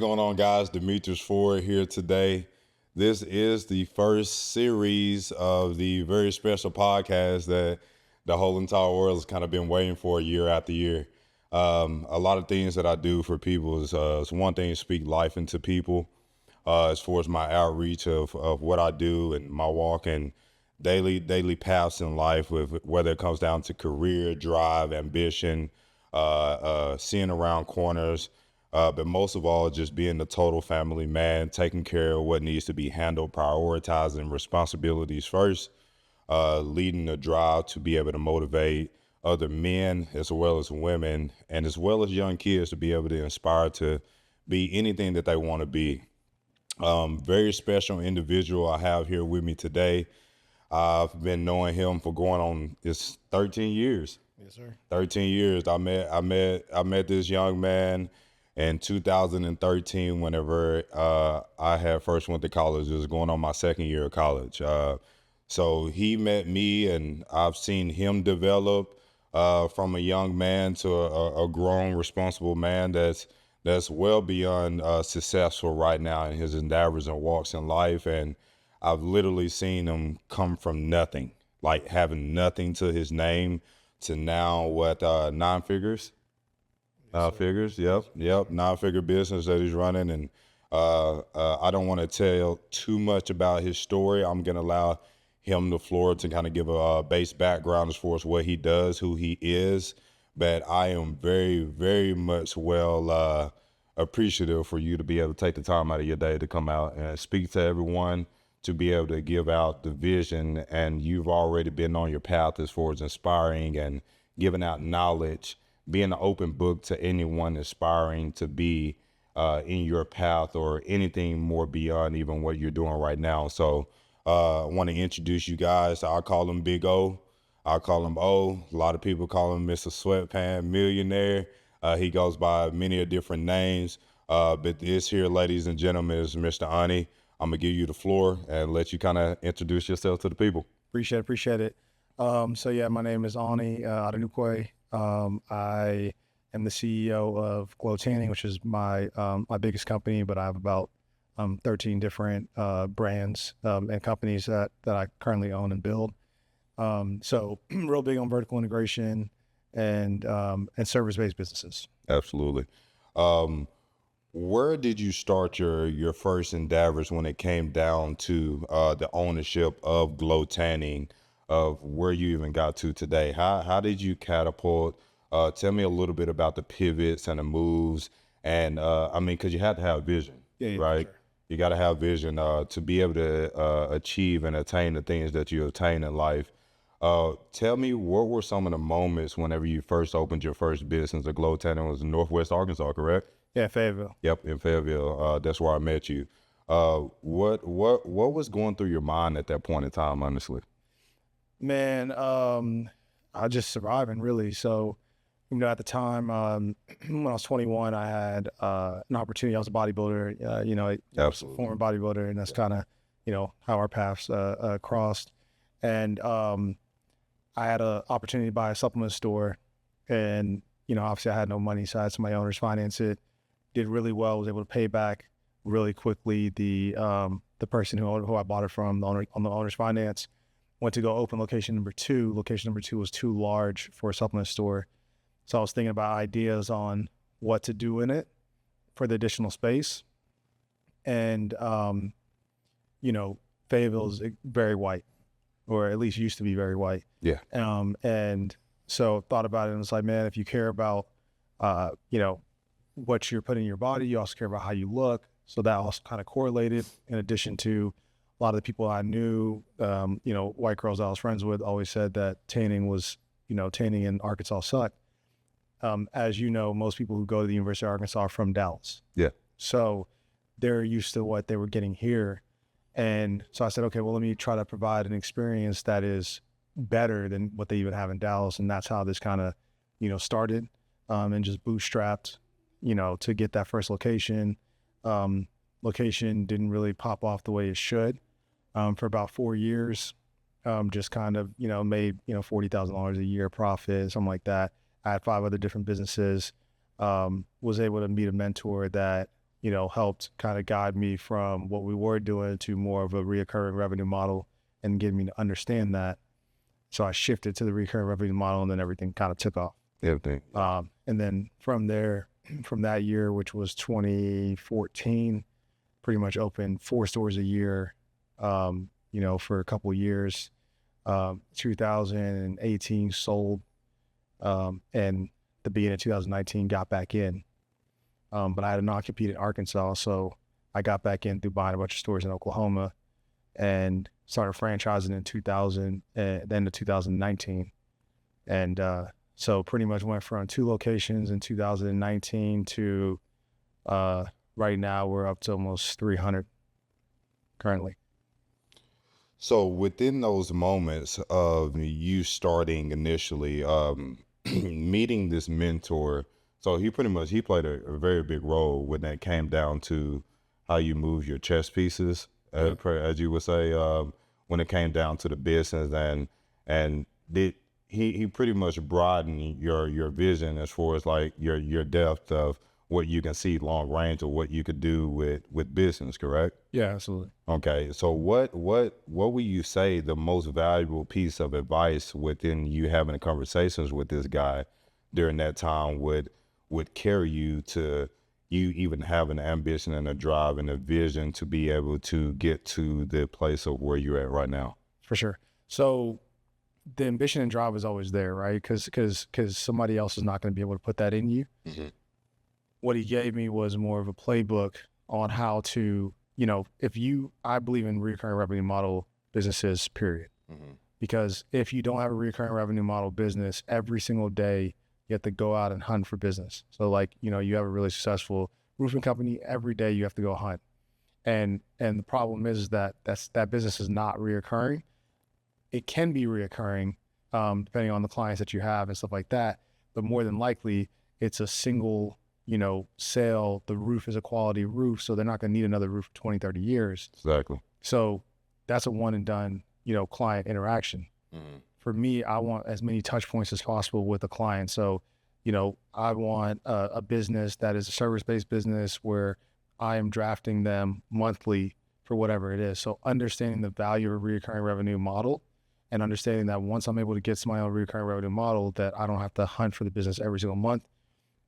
going on, guys? Demetrius Ford here today. This is the first series of the very special podcast that the whole entire world has kind of been waiting for year after year. A lot of things that I do for people is one thing, speak life into people. As far as my outreach of what I do and my walk and daily paths in life, with whether it comes down to career, drive, ambition, seeing around corners, but most of all, just being the total family man, taking care of what needs to be handled, prioritizing responsibilities first, leading the drive to be able to motivate other men as well as women and as well as young kids to be able to inspire to be anything that they want to be. Very special individual I have here with me today. I've been knowing him for going on it's 13 years. Yes, sir. 13 years. I met this young man in 2013 whenever I had first went to college. It was going on my second year of college. So he met me, and I've seen him develop from a young man to a grown, responsible man that's well beyond successful right now in his endeavors and walks in life. And I've literally seen him come from nothing, like having nothing to his name, to now what, nine figures? Figures, yep, 9-figure business that he's running. And I don't want to tell too much about his story. I'm going to allow him the floor to kind of give a base background as far as what he does, who he is. But I am very, very much appreciative for you to be able to take the time out of your day to come out and speak to everyone, to be able to give out the vision. And you've already been on your path as far as inspiring and giving out knowledge, being an open book to anyone aspiring to be in your path or anything more beyond even what you're doing right now. So I want to introduce you guys. I call him Big O. I call him O. A lot of people call him Mr. Sweatpants Millionaire. He goes by many different names. But this here, ladies and gentlemen, is Mr. Ani. I'm going to give you the floor and let you kind of introduce yourself to the people. Appreciate it. So yeah, my name is Ani Adenukwe. I am the CEO of Glow Tanning, which is my biggest company, but I have about 13 different brands and companies that I currently own and build. So real big on vertical integration and service-based businesses. Absolutely. Where did you start your first endeavors when it came down to the ownership of Glow Tanning, of where you even got to today? How did you catapult? Tell me a little bit about the pivots and the moves. And I mean, because you have to have vision, right? Sure. You got to have vision to be able to achieve and attain the things that you attain in life. Tell me, what were some of the moments whenever you first opened your first business? The Glow Tanning was in Northwest Arkansas, correct? Yeah, Fayetteville. Yep, in Fayetteville. That's where I met you. What was going through your mind at that point in time, honestly? Man, I just surviving, really. So, at the time, when I was 21, I had an opportunity. I was a bodybuilder, Absolutely. former bodybuilder, and that's kind of, how our paths crossed. And I had an opportunity to buy a supplement store, and obviously I had no money, so I had some of my owners finance it. Did really well. Was able to pay back really quickly the person who I bought it from, on the owner's finance. Went to go open location number 2. Location number 2 was too large for a supplement store. So I was thinking about ideas on what to do in it for the additional space. And, Fayetteville is very white, or at least used to be very white. Yeah. And so thought about it, and it's like, man, if you care about, what you're putting in your body, you also care about how you look. So that also kind of correlated, in addition to a lot of the people I knew, white girls I was friends with always said that tanning in Arkansas sucked. As you know, most people who go to the University of Arkansas are from Dallas. Yeah. So they're used to what they were getting here. And so I said, okay, well, let me try to provide an experience that is better than what they even have in Dallas. And that's how this kind of, started, and just bootstrapped, to get that first location. Location didn't really pop off the way it should, for about 4 years. Just kind of, made, $40,000 a year profit, something like that. I had 5 other different businesses, was able to meet a mentor that, helped kind of guide me from what we were doing to more of a reoccurring revenue model and get me to understand that. So I shifted to the recurring revenue model, and then everything kind of took off. Everything. And then from there, from that year, which was 2014, pretty much opened 4 stores a year, for a couple of years. 2018 sold, and the beginning of 2019 got back in. But I had a non-compete in Arkansas, so I got back in through buying a bunch of stores in Oklahoma, and started franchising in 2000, then to 2019. And so pretty much went from 2 locations in 2019 to right now we're up to almost 300 currently. So within those moments of you starting initially, meeting this mentor, so he played a very big role when that came down to how you move your chess pieces, as you would say, when it came down to the business, and did he pretty much broadened your vision as far as like your depth of what you can see long range or what you could do with business, correct? Yeah, absolutely. Okay, so what would you say the most valuable piece of advice within you having conversations with this guy during that time would carry you to you even have an ambition and a drive and a vision to be able to get to the place of where you're at right now? For sure. So the ambition and drive is always there, right? Because somebody else is not going to be able to put that in you. Mm-hmm. What he gave me was more of a playbook on how to, I believe in recurring revenue model businesses, period. Mm-hmm. Because if you don't have a recurring revenue model business, every single day you have to go out and hunt for business. So like, you have a really successful roofing company, every day you have to go hunt. And the problem is that that business is not reoccurring. It can be reoccurring, depending on the clients that you have and stuff like that. But more than likely, it's a single, sale. The roof is a quality roof, so they're not going to need another roof for 20, 30 years. Exactly. So that's a one and done, client interaction. Mm-hmm. For me, I want as many touch points as possible with the client. So, I want a business that is a service-based business where I am drafting them monthly for whatever it is. So understanding the value of a recurring revenue model and understanding that once I'm able to get to my own recurring revenue model, that I don't have to hunt for the business every single month.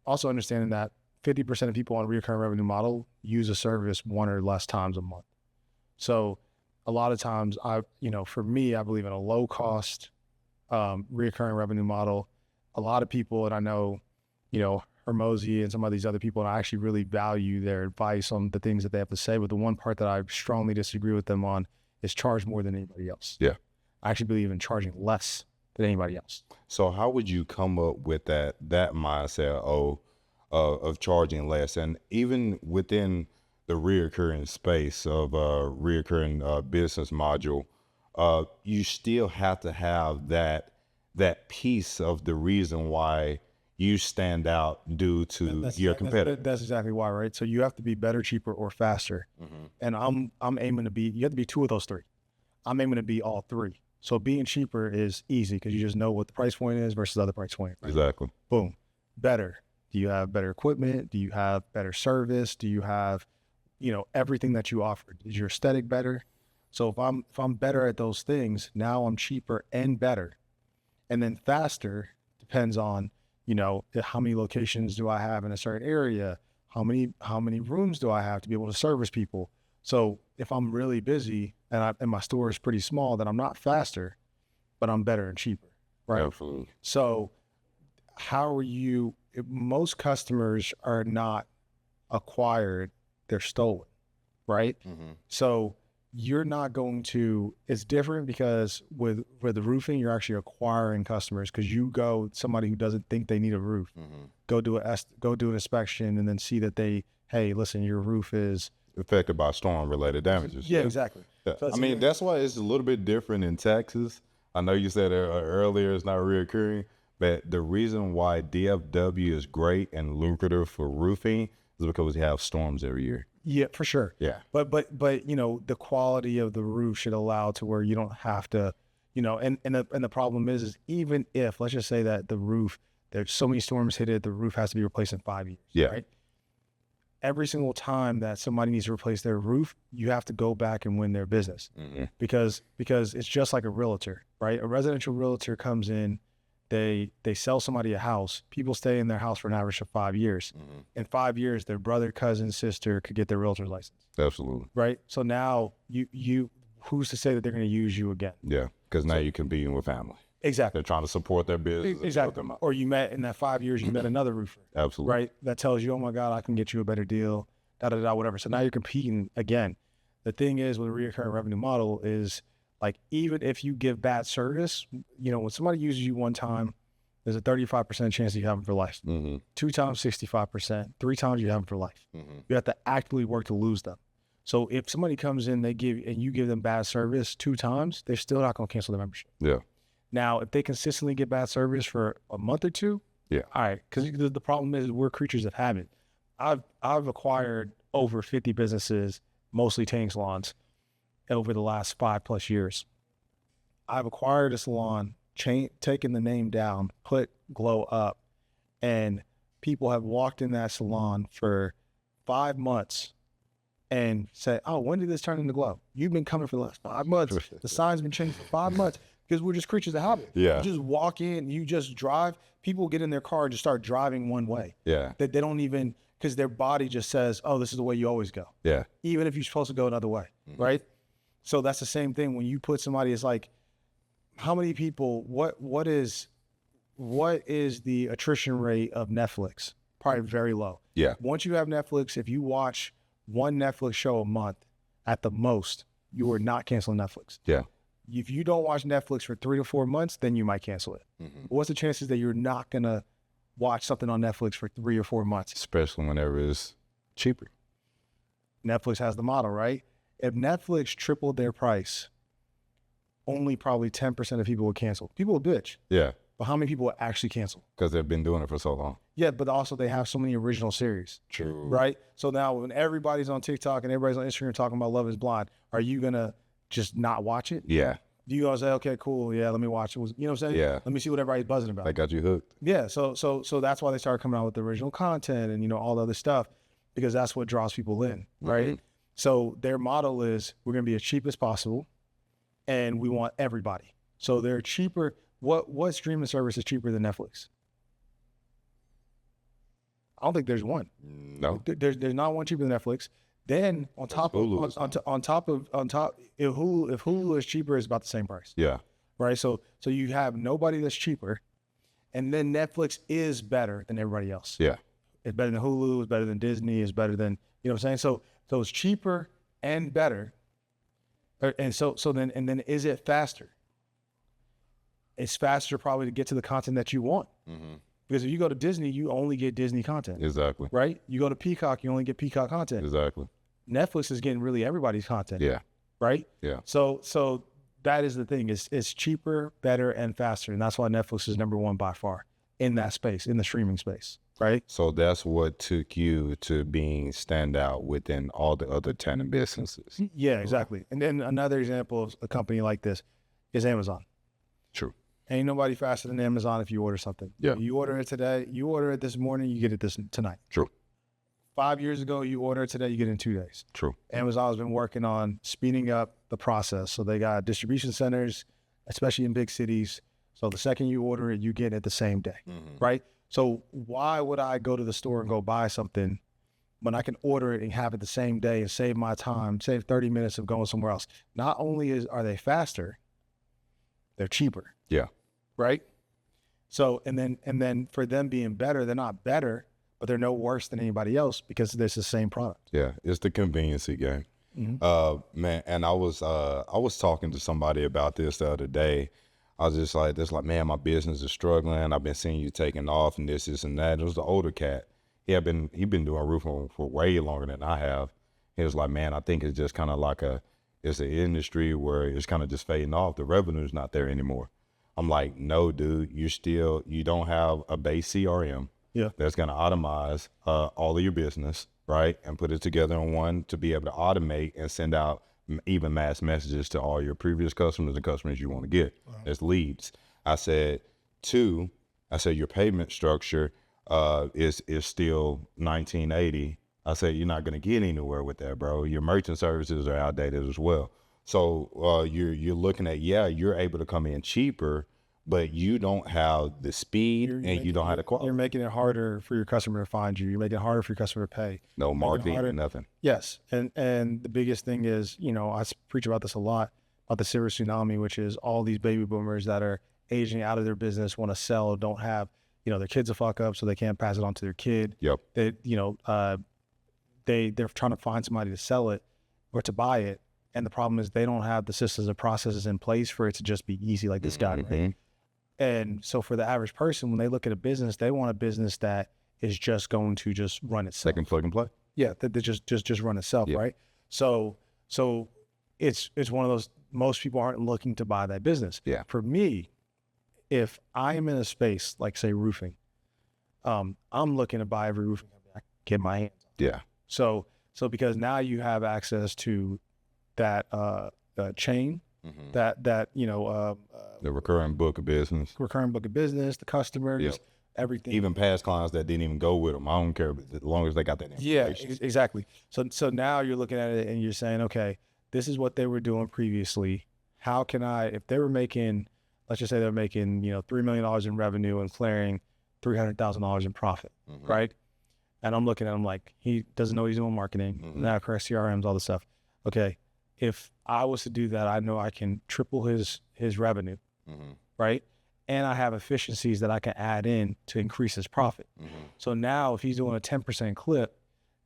Also understanding that 50% of people on a recurring revenue model use a service 1 or less times a month. So a lot of times for me, I believe in a low cost, recurring revenue model. A lot of people, and I know, Hermosi and some of these other people, and I actually really value their advice on the things that they have to say. But the one part that I strongly disagree with them on is charge more than anybody else. Yeah. I actually believe in charging less than anybody else. So how would you come up with that mindset of charging less? And even within the reoccurring space of reoccurring business module, you still have to have that piece of the reason why you stand out due to your competitor. That's exactly why, right? So you have to be better, cheaper, or faster. Mm-hmm. And I'm aiming to be, you have to be 2 of those 3. I'm aiming to be all 3. So being cheaper is easy because you just know what the price point is versus other price point. Right? Exactly. Boom. Better. Do you have better equipment? Do you have better service? Do you have, everything that you offer? Is your aesthetic better? So if I'm better at those things, now I'm cheaper and better. And then faster depends on, how many locations do I have in a certain area? How many rooms do I have to be able to service people? So if I'm really busy and my store is pretty small, then I'm not faster, but I'm better and cheaper, right? Absolutely. So most customers are not acquired, they're stolen, right? Mm-hmm. So you're not going to, it's different because with the roofing, you're actually acquiring customers because somebody who doesn't think they need a roof, Mm-hmm. go do an inspection and then see that hey, listen, your roof is affected by storm related damages. Yeah, exactly. Yeah. So that's why it's a little bit different in Texas. I know you said earlier it's not reoccurring, but the reason why DFW is great and lucrative for roofing is because we have storms every year. Yeah, for sure. Yeah. But the quality of the roof should allow to where you don't have to, and the problem is even if, let's just say that the roof, there's so many storms hit it, the roof has to be replaced in 5 years. Yeah. Right. every single time that somebody needs to replace their roof, you have to go back and win their business because it's just like a realtor, right? A residential realtor comes in, they sell somebody a house. People stay in their house for an average of 5 years. In 5 years, their brother, cousin, sister could get their realtor's license. Absolutely. Right. So now you who's to say that they're going to use you again? Yeah, because now you're competing with family. Exactly. They're trying to support their business. Exactly. Or you met in that 5 years, you met another roofer. Absolutely. Right. That tells you, oh my God, I can get you a better deal, whatever. So now you're competing again. The thing is with a recurring revenue model is like, even if you give bad service, you know, when somebody uses you one time, there's a 35% chance that you have them for life. 2 times, 65%, 3 times you have them for life. You have to actively work to lose them. So if somebody comes in, you give them bad service 2 times, they're still not going to cancel the membership. Yeah. Now, if they consistently get bad service for a month or 2, yeah, all right. Because the problem is we're creatures of habit. I've acquired over 50 businesses, mostly tanning salons, over the last 5+ years. I've acquired a salon, taken the name down, put Glow up, and people have walked in that salon for 5 months and say, oh, when did this turn into Glow? You've been coming for the last 5 months. The sign's been changed for 5 months because we're just creatures of habit. Yeah. You just walk in, you just drive. People get in their car and just start driving one way. Yeah. They don't even, because their body just says, oh, this is the way you always go. Yeah. Even if you're supposed to go another way, right? So that's the same thing when you put somebody, it's like, how many people, what is the attrition rate of Netflix? Probably very low. Yeah. Once you have Netflix, if you watch one Netflix show a month at the most, you are not canceling Netflix. Yeah. If you don't watch Netflix for 3 to 4 months, then you might cancel it. What's the chances that you're not going to watch something on Netflix for 3 or 4 months? Especially whenever it's cheaper. Netflix has the model, right? If Netflix tripled their price, only probably 10% of people would cancel. People would bitch. Yeah. But how many people would actually cancel? Because they've been doing it for so long. Yeah, but also they have so many original series. True. Right? So now when everybody's on TikTok and everybody's on Instagram talking about Love is Blind, are you going to just not watch it? Yeah. Do you guys say, okay, cool, yeah, let me watch it? You know what I'm saying? Yeah. Let me see what everybody's buzzing about. They got you hooked. Yeah, so that's why they started coming out with the original content and, you know, all the other stuff, because that's what draws people in, right? So their model is we're going to be as cheap as possible, and we want everybody. So they're cheaper. What streaming service is cheaper than Netflix? I don't think there's one. No. There's not one cheaper than Netflix. Then on top of if Hulu is cheaper, it's about the same price. Yeah. Right. So you have nobody that's cheaper, and then Netflix is better than everybody else. Yeah. It's better than Hulu. It's better than Disney. It's better than, you know what I'm saying. So it's cheaper and better. And so then is it faster? It's faster probably to get to the content that you want. Because if you go to Disney, you only get Disney content. Exactly. Right? You go to Peacock, you only get Peacock content. Exactly. Netflix is getting really everybody's content. Yeah. Right? Yeah. So that is the thing. It's cheaper, better, and faster. And that's why Netflix is number one by far in that space, in the streaming space. Right? So that's what took you to being standout within all the other tenant businesses. Yeah, exactly. And then another example of a company like this is Amazon. True. Ain't nobody faster than Amazon if you order something. Yeah. You order it today, you order it this morning, you get it tonight. True. 5 years ago, you order it today, you get it in 2 days. True. Amazon has been working on speeding up the process. So they got distribution centers, especially in big cities. So the second you order it, you get it the same day, right? So why would I go to the store and go buy something when I can order it and have it the same day and save my time, save 30 minutes of going somewhere else? Not only are they faster, they're cheaper. Yeah. Right? So, and then for them being better, they're not better, but they're no worse than anybody else because it's the same product. Yeah. It's the conveniency game. Man, and I was talking to somebody about this the other day. I was just like, man, my business is struggling. I've been seeing you taking off and this and that. It was the older cat. He been doing roofing for way longer than I have. He was like, man, I think it's just kind of like it's an industry where it's kind of just fading off. The revenue's not there anymore. I'm like, no, dude, you don't have a base CRM that's going to automize all of your business, right? And put it together in one to be able to automate and send out even mass messages to all your previous customers and customers you want to get as leads. I said, 2, your payment structure is still 1980 I said, you're not going to get anywhere with that, bro. Your merchant services are outdated as well. So you're looking at, you're able to come in cheaper, but you don't have the speed and you don't have the quality. You're making it harder for your customer to find you. You're making it harder for your customer to pay. No marketing, nothing. Yes. And the biggest thing is, I preach about this a lot, about the silver tsunami, which is all these baby boomers that are aging out of their business, want to sell, don't have, their kids a fuck up, so they can't pass it on to their kid. Yep. They're trying to find somebody to sell it or to buy it. And the problem is they don't have the systems and processes in place for it to just be easy like this guy. Right? And so for the average person, when they look at a business, they want a business that is just going to just run itself. Second plug and play. Yeah, that just run itself, right? So it's one of those, most people aren't looking to buy that business. Yeah. For me, if I am in a space like say roofing, I'm looking to buy every roofing company I can get my hands on. Yeah. So because now you have access to that chain, the recurring book of business, the customers, everything. Even past clients that didn't even go with them. I don't care, as long as they got that information. Yeah, exactly. So now you're looking at it and you're saying, okay, this is what they were doing previously. How can I, if they were making, let's just say they're making, $3 million in revenue and clearing $300,000 in profit, right? And I'm looking at him like, he doesn't know he's doing marketing, now correct CRMs, all this stuff. Okay, if I was to do that, I know I can triple his revenue, right? And I have efficiencies that I can add in to increase his profit. So now if he's doing a 10% clip,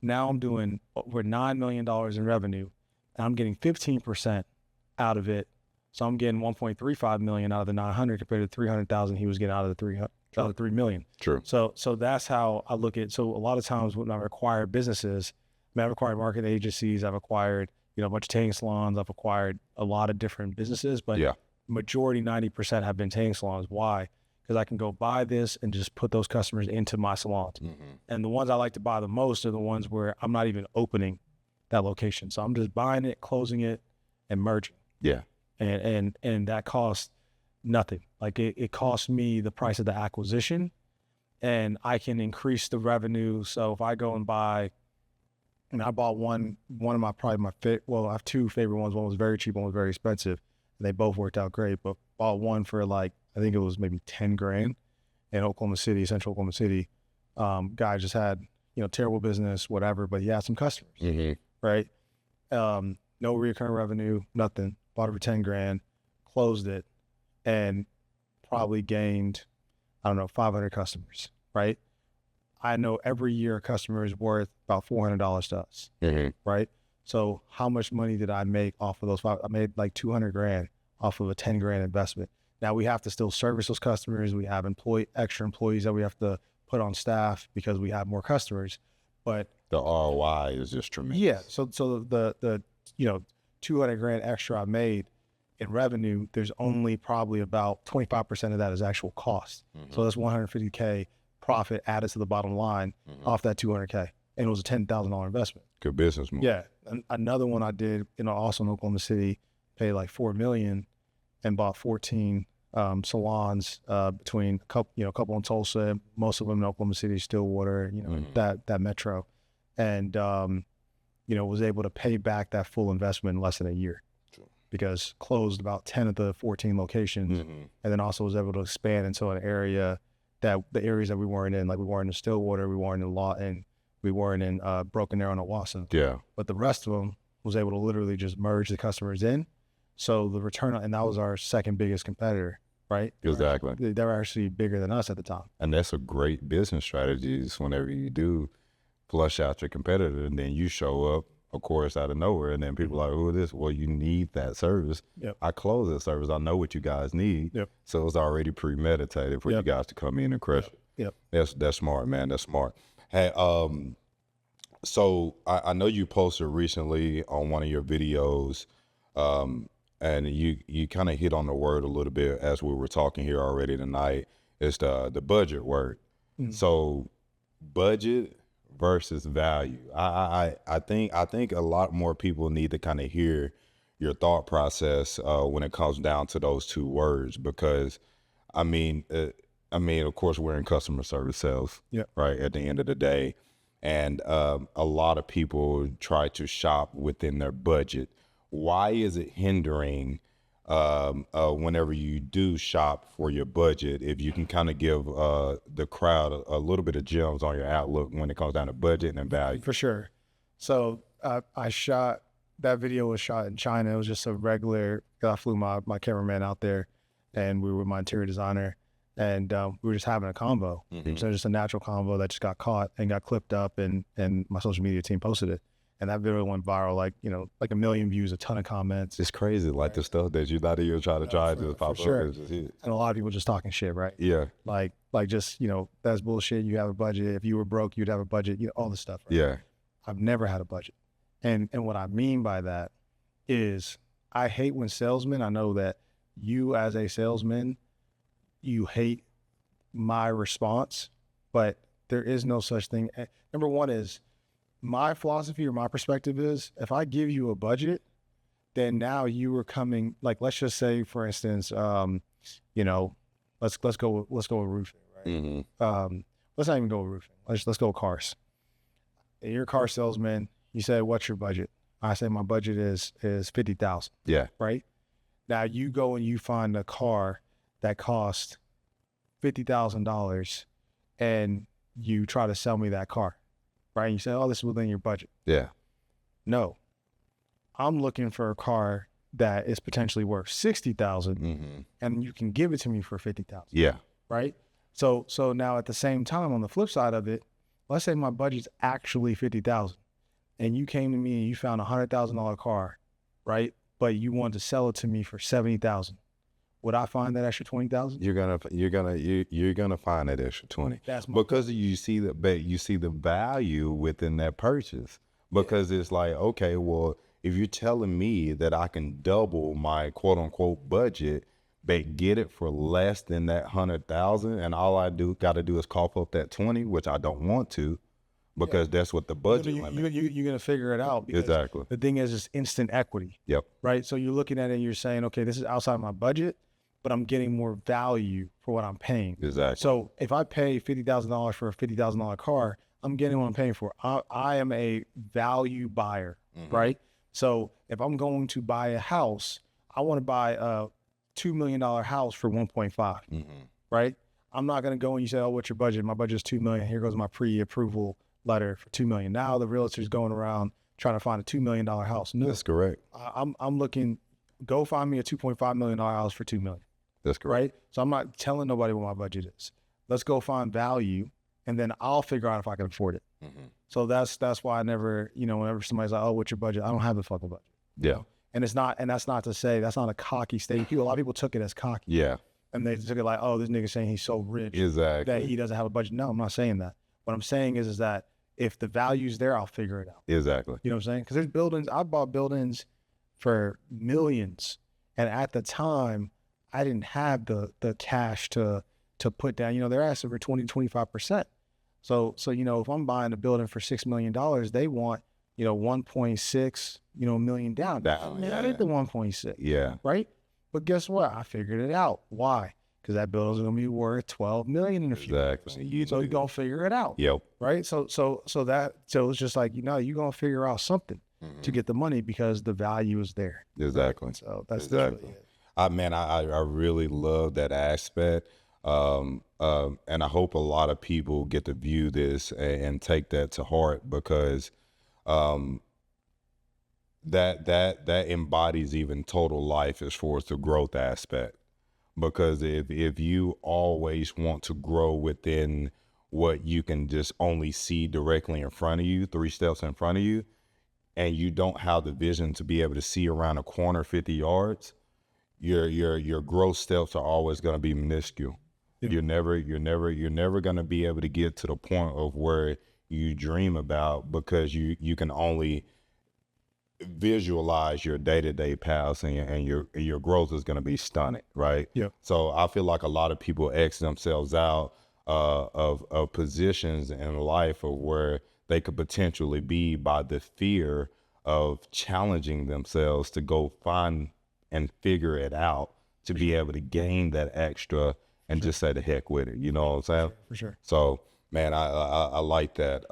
now I'm doing over $9 million in revenue and I'm getting 15% out of it. So I'm getting 1.35 million out of the 900 compared to 300,000 he was getting out of the 3 million. True. So that's how I look at it. So a lot of times when I acquire businesses, I've acquired marketing agencies, I've acquired, a bunch of tanning salons, I've acquired a lot of different businesses, but majority, 90% have been tanning salons. Why? Because I can go buy this and just put those customers into my salons. And the ones I like to buy the most are the ones where I'm not even opening that location. So I'm just buying it, closing it, and merging. Yeah. And that costs nothing. Like it costs me the price of the acquisition and I can increase the revenue. So if I go and buy, I bought one of my, I have two favorite ones. One was very cheap, one was very expensive. And they both worked out great, but bought one for like, I think it was maybe 10 grand in Oklahoma City, central Oklahoma City. Guy just had, terrible business, whatever, but he had some customers, right? No recurring revenue, nothing. Bought it for 10 grand, closed it, and probably gained, 500 customers, right? I know every year a customer is worth about $400 to us, right? So how much money did I make off of those five? I made like 200 grand off of a 10 grand investment. Now we have to still service those customers. We have extra employees that we have to put on staff because we have more customers, but the ROI is just tremendous. Yeah. So the 200 grand extra I made in revenue, there's only probably about 25% of that is actual cost. So that's 150K profit added to the bottom line off that 200K. And it was a $10,000 investment. Good business move. Yeah. And another one I did, also in Oklahoma City, paid like $4 million and bought 14 salons between a couple in Tulsa, most of them in Oklahoma City, Stillwater, that metro. And, was able to pay back that full investment in less than a year. Because closed about 10 of the 14 locations, and then also was able to expand into an area that the areas that we weren't in, like we weren't in Stillwater, we weren't in Lawton, we weren't in Broken Arrow and Owasso. Yeah. But the rest of them was able to literally just merge the customers in. So the return, and that was our second biggest competitor, right? Exactly. They were actually bigger than us at the time. And that's a great business strategy is whenever you do flush out your competitor and then you show up, of course, out of nowhere. And then people are like, who is this? Well, you need that service. I close that service. I know what you guys need. So it's already premeditated for you guys to come in and crush it. That's smart, man. That's smart. Hey, so I know you posted recently on one of your videos, and you kind of hit on the word a little bit as we were talking here already tonight. It's the budget word. So budget versus value. I think a lot more people need to kind of hear your thought process when it comes down to those two words, because of course we're in customer service sales, right? At the end of the day, and a lot of people try to shop within their budget. Why is it hindering whenever you do shop for your budget? If you can kind of give the crowd a little bit of gems on your outlook when it comes down to budget and value. For sure. So that video was shot in China. It was just a regular, I flew my cameraman out there, and we were with my interior designer, and we were just having a convo. So just a natural convo that just got caught and got clipped up, and my social media team posted it. And that video went viral, like 1 million views, a ton of comments. It's crazy, like the stuff that you're not even trying to try to pop sure. up. It's just hit. And a lot of people just talking shit, right? Yeah. Like just, that's bullshit. You have a budget. If you were broke, you'd have a budget, all this stuff. Right? Yeah. I've never had a budget. And what I mean by that is I hate when salesmen, I know that you as a salesman, you hate my response, but there is no such thing. Number one is, my philosophy or my perspective is, if I give you a budget, then now you are coming, like, let's just say, for instance, let's go with roofing, right? Let's not even go with roofing. Let's go with cars. You're a car salesman. You say, what's your budget? I say my budget is 50,000. Yeah. Right. Now you go and you find a car that costs $50,000, and you try to sell me that car. Right? And you say, oh, this is within your budget. Yeah. No, I'm looking for a car that is potentially worth 60,000, and you can give it to me for 50,000. Yeah. Right. So now at the same time, on the flip side of it, let's say my budget's actually 50,000, and you came to me and you found $100,000 car, right? But you wanted to sell it to me for 70,000. Would I find that extra 20,000? You're gonna find that extra 20. That's because you see the value within that purchase. Because it's like, okay, well, if you're telling me that I can double my quote unquote budget, but get it for less than that 100,000, and all I got to do is cough up that 20, which I don't want to, because that's what the budget limit. You're gonna figure it out. Exactly. The thing is, it's instant equity. Yep. Right. So you're looking at it and you're saying, okay, this is outside my budget, but I'm getting more value for what I'm paying. Exactly. So if I pay $50,000 for a $50,000 car, I'm getting what I'm paying for. I am a value buyer, right? So if I'm going to buy a house, I want to buy a $2 million house for 1.5, right? I'm not going to go and you say, oh, what's your budget? My budget is $2 million. Here goes my pre-approval letter for $2 million. Now the realtor's going around trying to find a $2 million house. No, that's correct. I'm looking, go find me a $2.5 million house for $2 million. That's correct. Right? So I'm not telling nobody what my budget is. Let's go find value, and then I'll figure out if I can afford it. So that's why I never, whenever somebody's like, oh, what's your budget? I don't have the fucking budget. Yeah. And that's not to say, that's not a cocky statement. A lot of people took it as cocky. Yeah. And they took it like, oh, this nigga saying he's so rich Exactly. that he doesn't have a budget. No, I'm not saying that. What I'm saying is that if the value's there, I'll figure it out. Exactly. You know what I'm saying? Because there's buildings, I bought buildings for millions, and at the time, I didn't have the cash to put down. They're asking for 20-25%. So if I'm buying a building for $6 million, they want 1.6 million down. I did the 1.6. Yeah. Right. But guess what? I figured it out. Why? Because that building's gonna be worth 12 million in a few years. So you're gonna figure it out. Yep. Right. So it's just like you're gonna figure out something to get the money because the value is there. Exactly. So that's Really it. I really love that aspect. And I hope a lot of people get to view this and take that to heart, because that embodies even total life as far as the growth aspect. Because if you always want to grow within what you can just only see directly in front of you, 3 steps in front of you, and you don't have the vision to be able to see around a corner 50 yards, your growth steps are always going to be minuscule. Yeah. You're never going to be able to get to the point of where you dream about, because you can only visualize your day-to-day paths, and your growth is going to be stunted, right? Yeah. So I feel like a lot of people X themselves out of positions in life of where they could potentially be by the fear of challenging themselves to go find and figure it out, to be able to gain that extra and just say the heck with it. You know what I'm saying? For sure. So man, I like that.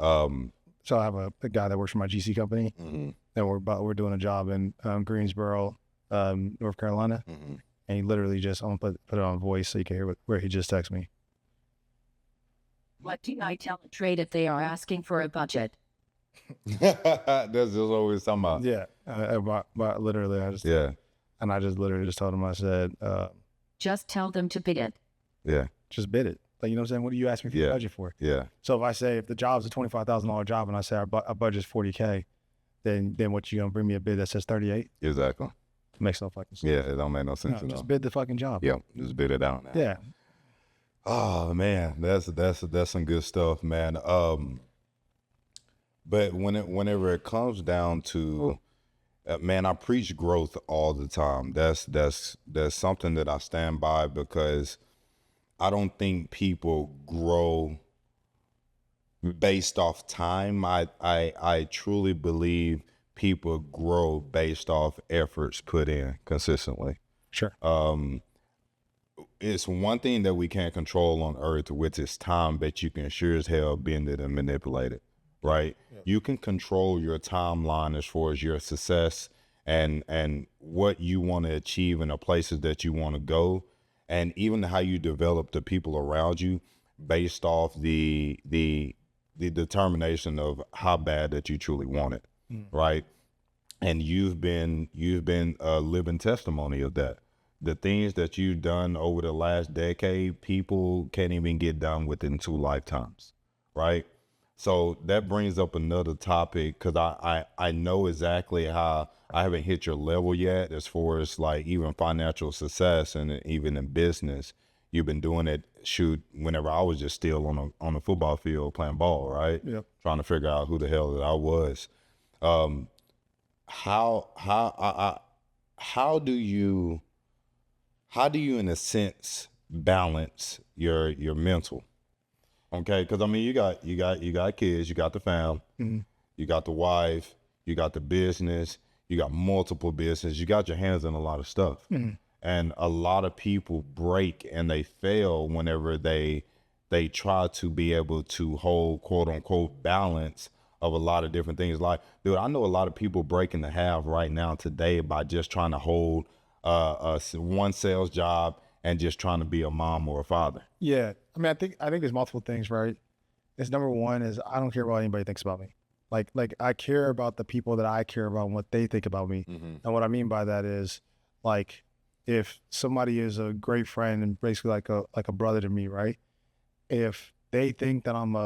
So I have a guy that works for my GC company, Mm-hmm. and we're doing a job in Greensboro, North Carolina, Mm-hmm. and he literally just I'm gonna put it on voice so you can hear where he just texted me. What do I tell a trade if they are asking for a budget? That's just always talking about. Yeah, but literally I just literally just told him, I said, Just tell them to bid it. Yeah. just bid it. Like, you know what I'm saying? What do you ask me for a budget for? Yeah. So if the job's a $25,000 job and I say our budget's $40K, then what, you gonna bring me a bid that says 38? Exactly. Makes no fucking sense. Yeah, it don't make no sense. No, just bid the fucking job. Yeah, just bid it out now. Yeah. Oh man, that's some good stuff, man. But whenever it comes down to, man, I preach growth all the time. That's something that I stand by, because I don't think people grow based off time. I truly believe people grow based off efforts put in consistently. Sure. It's one thing that we can't control on earth, which is time, but you can sure as hell bend it and manipulate it, right? Yep. You can control your timeline as far as your success and what you want to achieve and the places that you want to go, and even how you develop the people around you based off the determination of how bad that you truly want it, right? And you've been a living testimony of that. The things that you've done over the last decade, people can't even get done within 2 lifetimes, right? So that brings up another topic, because I know exactly how I haven't hit your level yet as far as like even financial success, and even in business. You've been doing it, whenever I was just still on the football field playing ball, right? Yep. Trying to figure out who the hell that I was. How do you in a sense balance your mental? Okay, because I mean you got kids, you got the fam, you got the wife, you got the business, you got multiple business, you got your hands in a lot of stuff. And a lot of people break and they fail whenever they try to be able to hold quote unquote balance of a lot of different things. Like, dude, I know a lot of people breaking the half right now today by just trying to hold one sales job and just trying to be a mom or a father. Yeah. I mean, I think there's multiple things, right? It's number one is I don't care what anybody thinks about me. Like I care about the people that I care about and what they think about me. And what I mean by that is, like, if somebody is a great friend and basically like a brother to me, right? If they think that I'm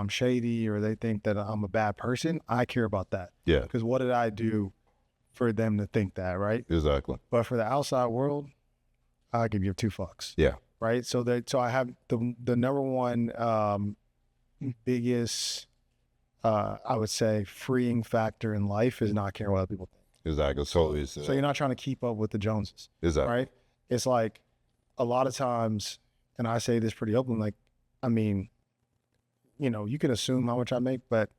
shady, or they think that I'm a bad person, I care about that. Yeah. Because what did I do for them to think that, right? Exactly. But for the outside world, I give you 2 fucks. Yeah. Right. So I have the number one biggest I would say freeing factor in life is not caring what other people think. Exactly. So you're not trying to keep up with the Joneses. Exactly. Right. It's like a lot of times, and I say this pretty openly, like, I mean, you know, you can assume how much I make, but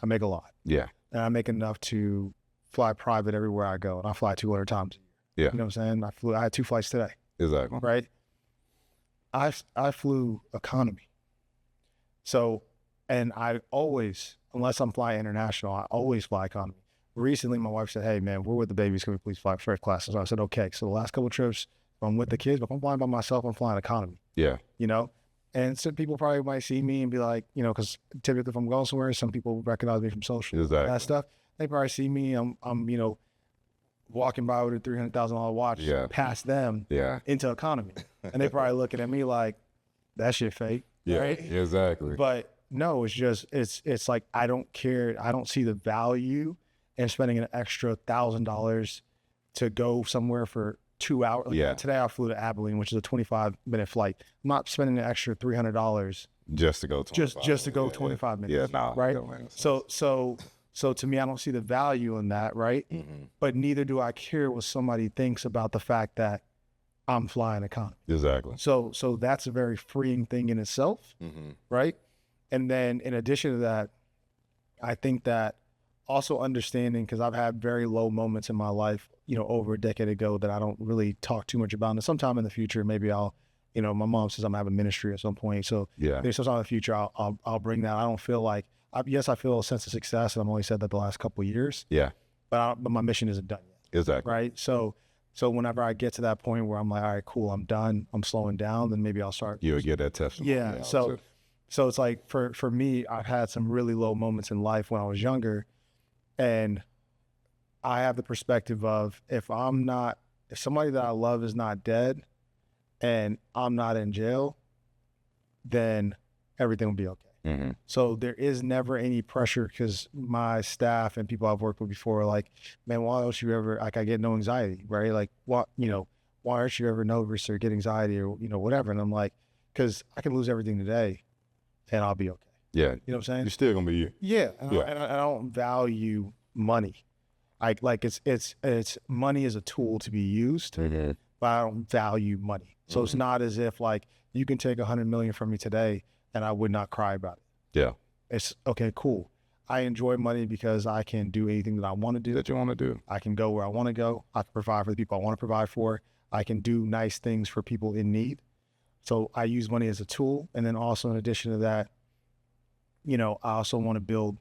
I make a lot. Yeah. And I make enough to fly private everywhere I go, and I fly 200 times a year. Yeah. You know what I'm saying? I had 2 flights today. Exactly. Right. I flew economy. So, and I always, unless I'm flying international, I always fly economy. Recently, my wife said, "Hey man, we're with the babies. Can we please fly first class?" So I said, "Okay." So the last couple of trips, I'm with the kids, but if I'm flying by myself, I'm flying economy. Yeah. You know? And some people probably might see me and be like, you know, because typically if I'm going somewhere, some people recognize me from social. Exactly. That stuff. They probably see me, I'm you know, walking by with a $300,000 watch, past them, into economy. And they probably looking at me like, that shit fake. Yeah, right? Exactly. But no, it's just, it's like, I don't care. I don't see the value in spending an extra $1,000 to go somewhere for 2 hours. Like today I flew to Abilene, which is a 25-minute flight. I'm not spending an extra $300 just to go 25 just to go 25 minutes. Yeah, no. Right? So to me, I don't see the value in that, right? But neither do I care what somebody thinks about the fact that I'm flying economy. Exactly. So that's a very freeing thing in itself, right? And then in addition to that, I think that also understanding, because I've had very low moments in my life, you know, over a decade ago that I don't really talk too much about. And sometime in the future, maybe I'll, you know, my mom says I'm having ministry at some point. So there's sometime in the future, I'll bring that. I yes, I feel a sense of success, and I've only said that the last couple of years, Yeah. but my mission isn't done yet, Exactly. right? So whenever I get to that point where I'm like, all right, cool, I'm done, I'm slowing down, then maybe I'll start. You'll get that testimony. Yeah. So it's like for me, I've had some really low moments in life when I was younger, and I have the perspective of if somebody that I love is not dead and I'm not in jail, then everything will be okay. Mm-hmm. So there is never any pressure, because my staff and people I've worked with before are like, man, why don't you ever, like, I get no anxiety, right? Like, what, why aren't you ever nervous or get anxiety or, whatever? And I'm like, because I can lose everything today and I'll be okay. Yeah. You know what I'm saying? You're still going to be you. Yeah. Yeah. And I don't value money. Like it's money is a tool to be used, Mm-hmm. but I don't value money. So it's not as if like you can take 100 million from me today and I would not cry about it. Yeah. It's okay, cool. I enjoy money because I can do anything that I want to do. That you want to do. I can go where I want to go. I can provide for the people I want to provide for. I can do nice things for people in need. So I use money as a tool. And then also in addition to that, I also want to build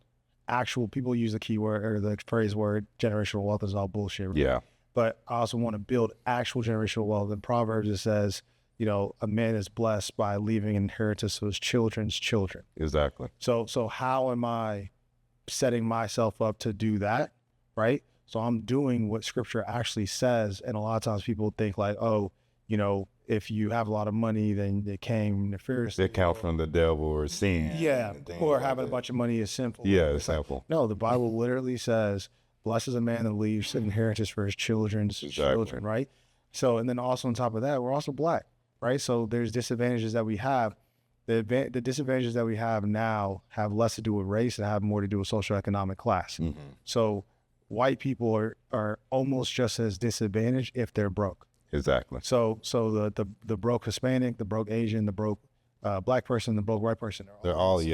actual, people use the keyword or the phrase word, generational wealth is all bullshit. Right? Yeah. But I also want to build actual generational wealth. In Proverbs, it says, a man is blessed by leaving inheritance to his children's children. Exactly. So how am I setting myself up to do that? Right. So I'm doing what scripture actually says. And a lot of times people think like, oh, if you have a lot of money, then it came nefariously. They count from the devil or sin. Yeah. Or having a bunch of money is sinful. Yeah, it's simple. No, the Bible literally says, blessed is a man that leaves an inheritance for his children's children. Right. So, and then also on top of that, we're also Black. Right. So there's disadvantages that we have. The disadvantages that we have now have less to do with race and have more to do with socioeconomic class. Mm-hmm. So white people are almost just as disadvantaged if they're broke. Exactly. So the broke Hispanic, the broke Asian, the broke Black person, the broke white person, they're all in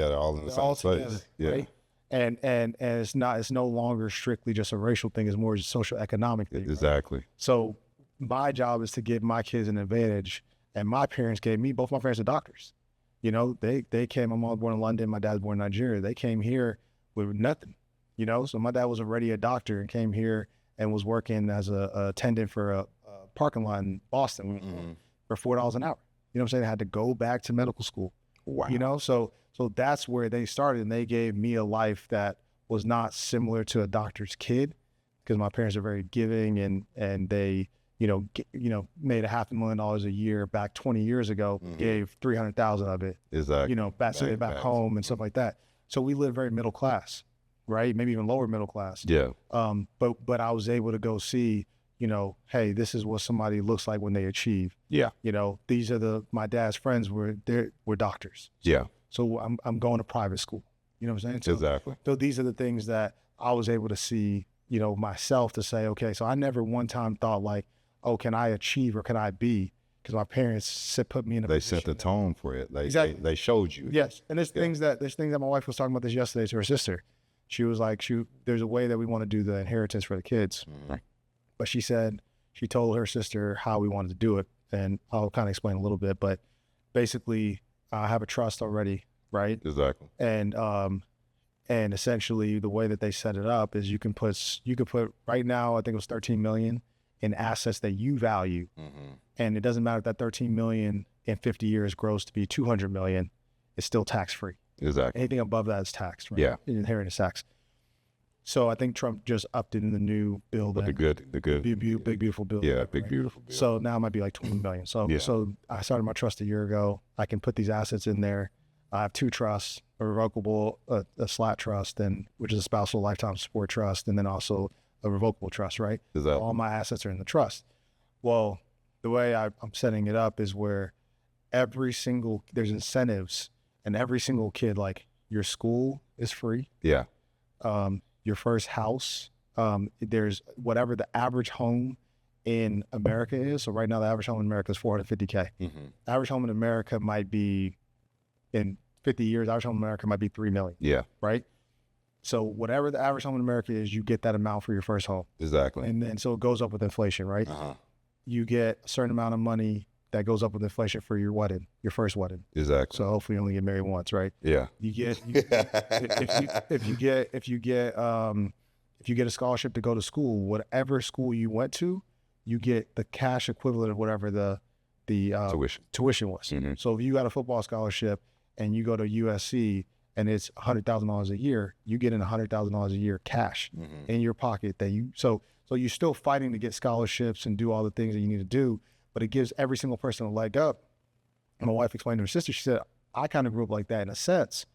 the same place. Together, yeah. Right? And it's no longer strictly just a racial thing, it's more just socioeconomic thing. Exactly. Right? So my job is to give my kids an advantage, and my parents gave me, both my parents are doctors. They came, my mom was born in London, my dad's born in Nigeria. They came here with nothing, so my dad was already a doctor and came here and was working as a attendant for a parking lot in Boston for $4 an hour. You know what I'm saying? I had to go back to medical school. Wow. So that's where they started, and they gave me a life that was not similar to a doctor's kid, because my parents are very giving, and they, made $500,000 a year back 20 years ago, gave 300,000 of it, Exactly. back home and stuff like that. So we live very middle class, right? Maybe even lower middle class. Yeah. But I was able to go see, hey, this is what somebody looks like when they achieve. Yeah. These are my dad's friends were doctors. Yeah. So I'm going to private school. You know what I'm saying? Exactly. So these are the things that I was able to see, myself, to say, okay, so I never one time thought like, oh, can I achieve or can I be? Because my parents put me in a position. They set the tone for it. Exactly. They showed you. Yes. And there's things that my wife was talking about this yesterday to her sister. She was like, there's a way that we want to do the inheritance for the kids. Mm-hmm. But she said, she told her sister how we wanted to do it. And I'll kind of explain a little bit, but basically I have a trust already, right? Exactly. And essentially the way that they set it up is you can put right now, I think it was 13 million in assets that you value. Mm-hmm. And it doesn't matter if that 13 million in 50 years grows to be 200 million, it's still tax free. Exactly. Anything above that is taxed, right? Yeah. Inheritance tax. So I think Trump just upped it in the new bill. But the good. Big beautiful bill. Yeah, big beautiful bill. So now it might be like 20 million. So I started my trust a year ago. I can put these assets in there. I have two trusts, a revocable, a SLAT trust, which is a spousal lifetime support trust, and then also a revocable trust, right? Exactly. All my assets are in the trust. Well, the way I'm setting it up is where there's incentives, and every single kid, like your school is free. Yeah. Your first house, there's whatever the average home in America is. So right now the average home in America is $450K. Mm-hmm. Average home in America might be, in 50 years, average home in America might be 3 million. Yeah. Right? So whatever the average home in America is, you get that amount for your first home. Exactly. And so it goes up with inflation, right? Uh-huh. You get a certain amount of money that goes up with inflation for your wedding, your first wedding. Exactly. So hopefully you only get married once, right? Yeah. You get if you get a scholarship to go to school, whatever school you went to, you get the cash equivalent of whatever the tuition was. Mm-hmm. So if you got a football scholarship and you go to USC and it's $100,000 a year, you get in $100,000 a year cash in your pocket that you so you're still fighting to get scholarships and do all the things that you need to do, but it gives every single person a leg up. And my wife explained to her sister, she said, I kind of grew up like that in a sense,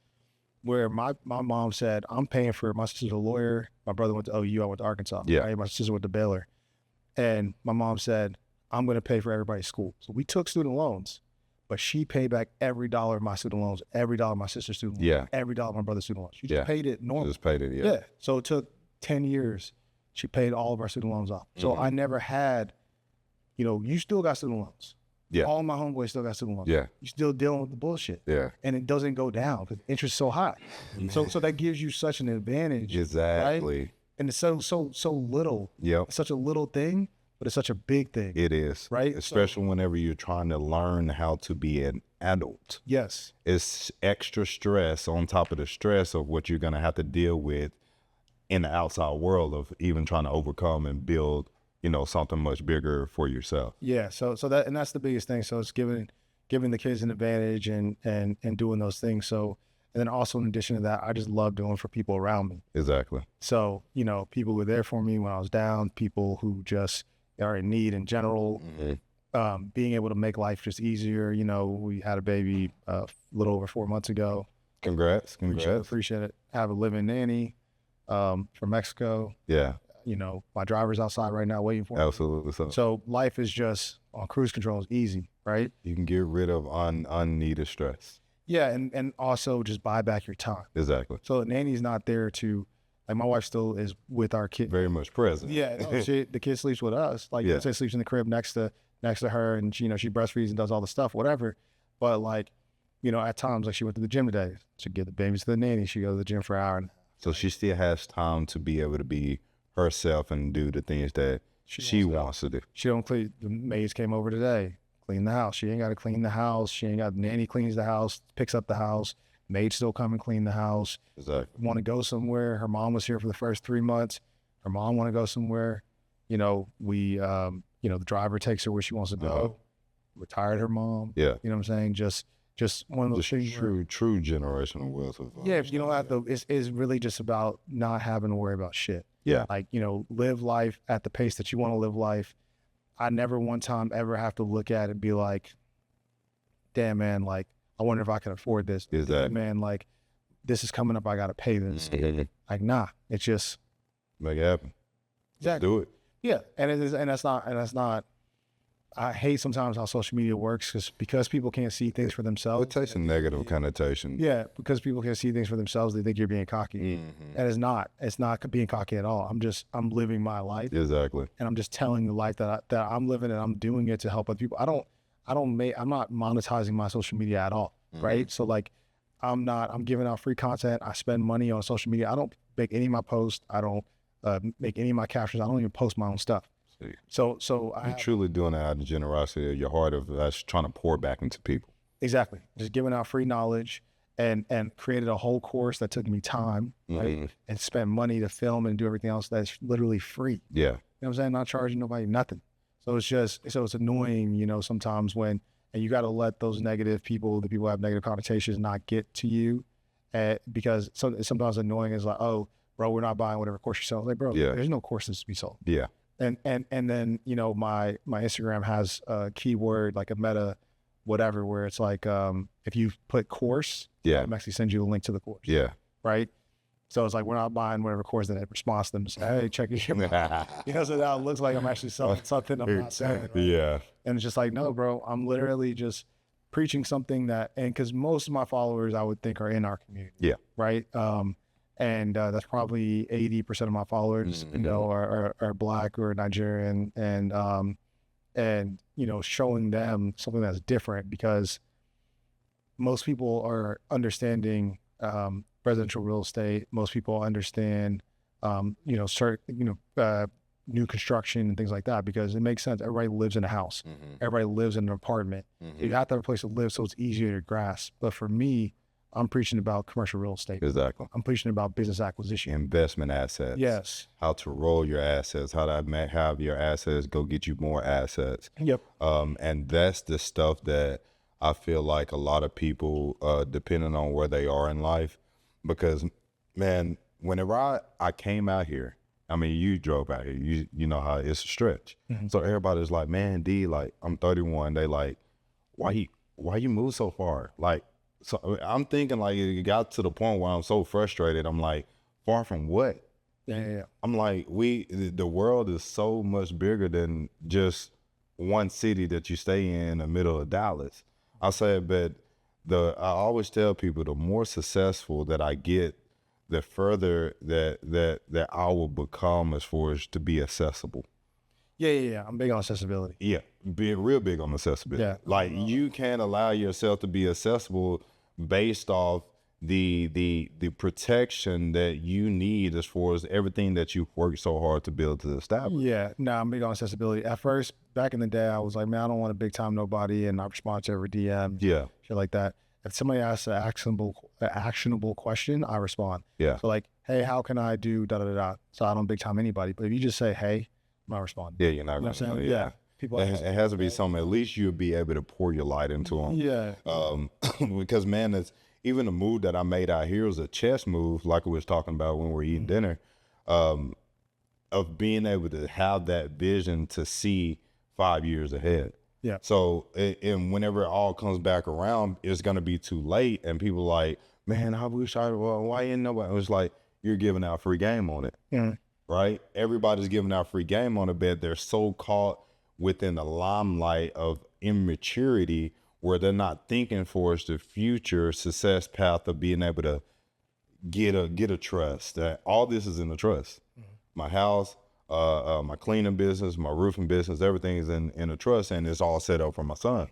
where my mom said, I'm paying for, my sister's a lawyer, my brother went to OU, I went to Arkansas, right? My sister went to Baylor. And my mom said, I'm going to pay for everybody's school. So we took student loans, but she paid back every dollar of my student loans, every dollar of my sister's student loans, every dollar of my brother's student loans. She just paid it normally. Just paid it, yeah. So it took 10 years. She paid all of our student loans off. So I never had, you still got student loans. Yeah. All my homeboys still got student loans. Yeah. You're still dealing with the bullshit. Yeah. And it doesn't go down because interest is so high. So that gives you such an advantage. Exactly. Right? And it's so little. Yep. It's such a little thing, but it's such a big thing. It is. Right? Especially whenever you're trying to learn how to be an adult. Yes. It's extra stress on top of the stress of what you're going to have to deal with in the outside world of even trying to overcome and build, something much bigger for yourself. Yeah. So that's the biggest thing. So it's giving the kids an advantage and doing those things. So, and then also in addition to that, I just love doing for people around me. Exactly. So, people who were there for me when I was down, people who just are in need in general, being able to make life just easier. We had a baby a little over 4 months ago. Congrats. Appreciate it. I have a living nanny from Mexico. Yeah. My driver's outside right now waiting for me. Absolutely. So life is just on cruise control is easy, right? You can get rid of unneeded stress. Yeah, and also just buy back your time. Exactly. So the nanny's not there to, like, my wife still is with our kid. Very much present. Yeah, no, the kid sleeps with us. Like, say sleeps in the crib next to her, and she breastfeeds and does all the stuff, whatever. But at times, like, she went to the gym today. She give the babies to the nanny. She go to the gym for an hour. So she still has time to be able to be herself and do the things that she wants to do. She don't clean. The maids came over today, clean the house. She ain't got to clean the house. She ain't got, nanny cleans the house, picks up the house. Maids still come and clean the house. Exactly. Want to go somewhere. Her mom was here for the first 3 months. Her mom want to go somewhere. The driver takes her where she wants to go. Retired her mom. Yeah. You know what I'm saying? Just one of those things. True generational wealth of you don't have to. It's really just about not having to worry about shit. Yeah. Like, live life at the pace that you want to live life. I never one time ever have to look at it and be like, damn, man, like, I wonder if I can afford this. Exactly. Man, like, this is coming up. I got to pay this. Like, nah, it's just. Make it happen. Exactly. Do it. Yeah. And that's not, I hate sometimes how social media works because people can't see things for themselves. It takes a negative connotation. Yeah, because people can't see things for themselves, they think you're being cocky. And it's not. It's not being cocky at all. I'm living my life. Exactly. And I'm just telling the life that I'm living, and I'm doing it to help other people. I'm not monetizing my social media at all, right? So like, I'm giving out free content. I spend money on social media. I don't make any of my posts. I don't make any of my captions. I don't even post my own stuff. So you're truly doing it out of the generosity of your heart of that's trying to pour back into people. Exactly. Just giving out free knowledge and created a whole course that took me time, right? And spent money to film and do everything else that's literally free. Yeah. You know what I'm saying? Not charging nobody nothing. So it's annoying, sometimes and you got to let those negative people, the people who have negative connotations, not get to you, because sometimes annoying is like, oh, bro, we're not buying whatever course you're selling. Like, bro, there's no courses to be sold. Yeah. And then, my Instagram has a keyword, like a meta whatever, where it's like, if you put course, I'm actually send you a link to the course. Yeah. Right. So it's like, we're not buying whatever course that it responds to them. Say, hey, check it out. So now it looks like I'm actually selling something I'm not selling. Right? Yeah. And it's just like, no, bro, I'm literally just preaching something because most of my followers I would think are in our community. Yeah. Right. And that's probably 80% of my followers, are Black or Nigerian, and showing them something that's different, because most people are understanding residential real estate. Most people understand, certain, new construction and things like that, because it makes sense. Everybody lives in a house. Everybody lives in an apartment. You have to have a place to live so it's easier to grasp. But for me, I'm preaching about commercial real estate. Exactly. I'm preaching about business acquisition. Investment assets. Yes. How to roll your assets, how to have your assets go get you more assets. Yep. And that's the stuff that I feel like a lot of people, depending on where they are in life, because, man, whenever I came out here, I mean, you drove out here, you know how it's a stretch. So everybody's like, man, D, like, I'm 31. They like, why you move so far? Like, so I'm thinking like it got to the point where I'm so frustrated. I'm like, far from what? Yeah. I'm like, the world is so much bigger than just one city that you stay in the middle of Dallas. I said, but I always tell people the more successful that I get, the further that I will become as far as to be accessible. Yeah. I'm big on accessibility. Yeah, being real big on accessibility. Yeah. Like you can't allow yourself to be accessible based off the protection that you need as far as everything that you've worked so hard to build to establish. Yeah, no, I'm big on accessibility. At first, back in the day, I was like, man, I don't want to big time nobody, and I respond to every DM, Yeah. shit like that. If somebody asks an actionable question, I respond. Yeah. So like, hey, how can I do da da da da? So I don't big time anybody. But if you just say, hey, I'm not responding. Yeah, you're not You know what I'm gonna. saying? Yeah. People It has to be something. At least you'll be able to pour your light into them. Yeah. Because man, it's even the move that I made out here was a chess move, like we was talking about when we were eating dinner, of being able to have that vision to see 5 years ahead. Yeah. So, and whenever it all comes back around, it's gonna be too late, and people like, man, I wish why ain't nobody? It was like you're giving out free game on it, right? Everybody's giving out free game on it, but they're so caught within the limelight of immaturity where they're not thinking for us the future success path of being able to get a trust. That all this is in the trust. My house, my cleaning business, my roofing business, everything is in a trust, and it's all set up for my son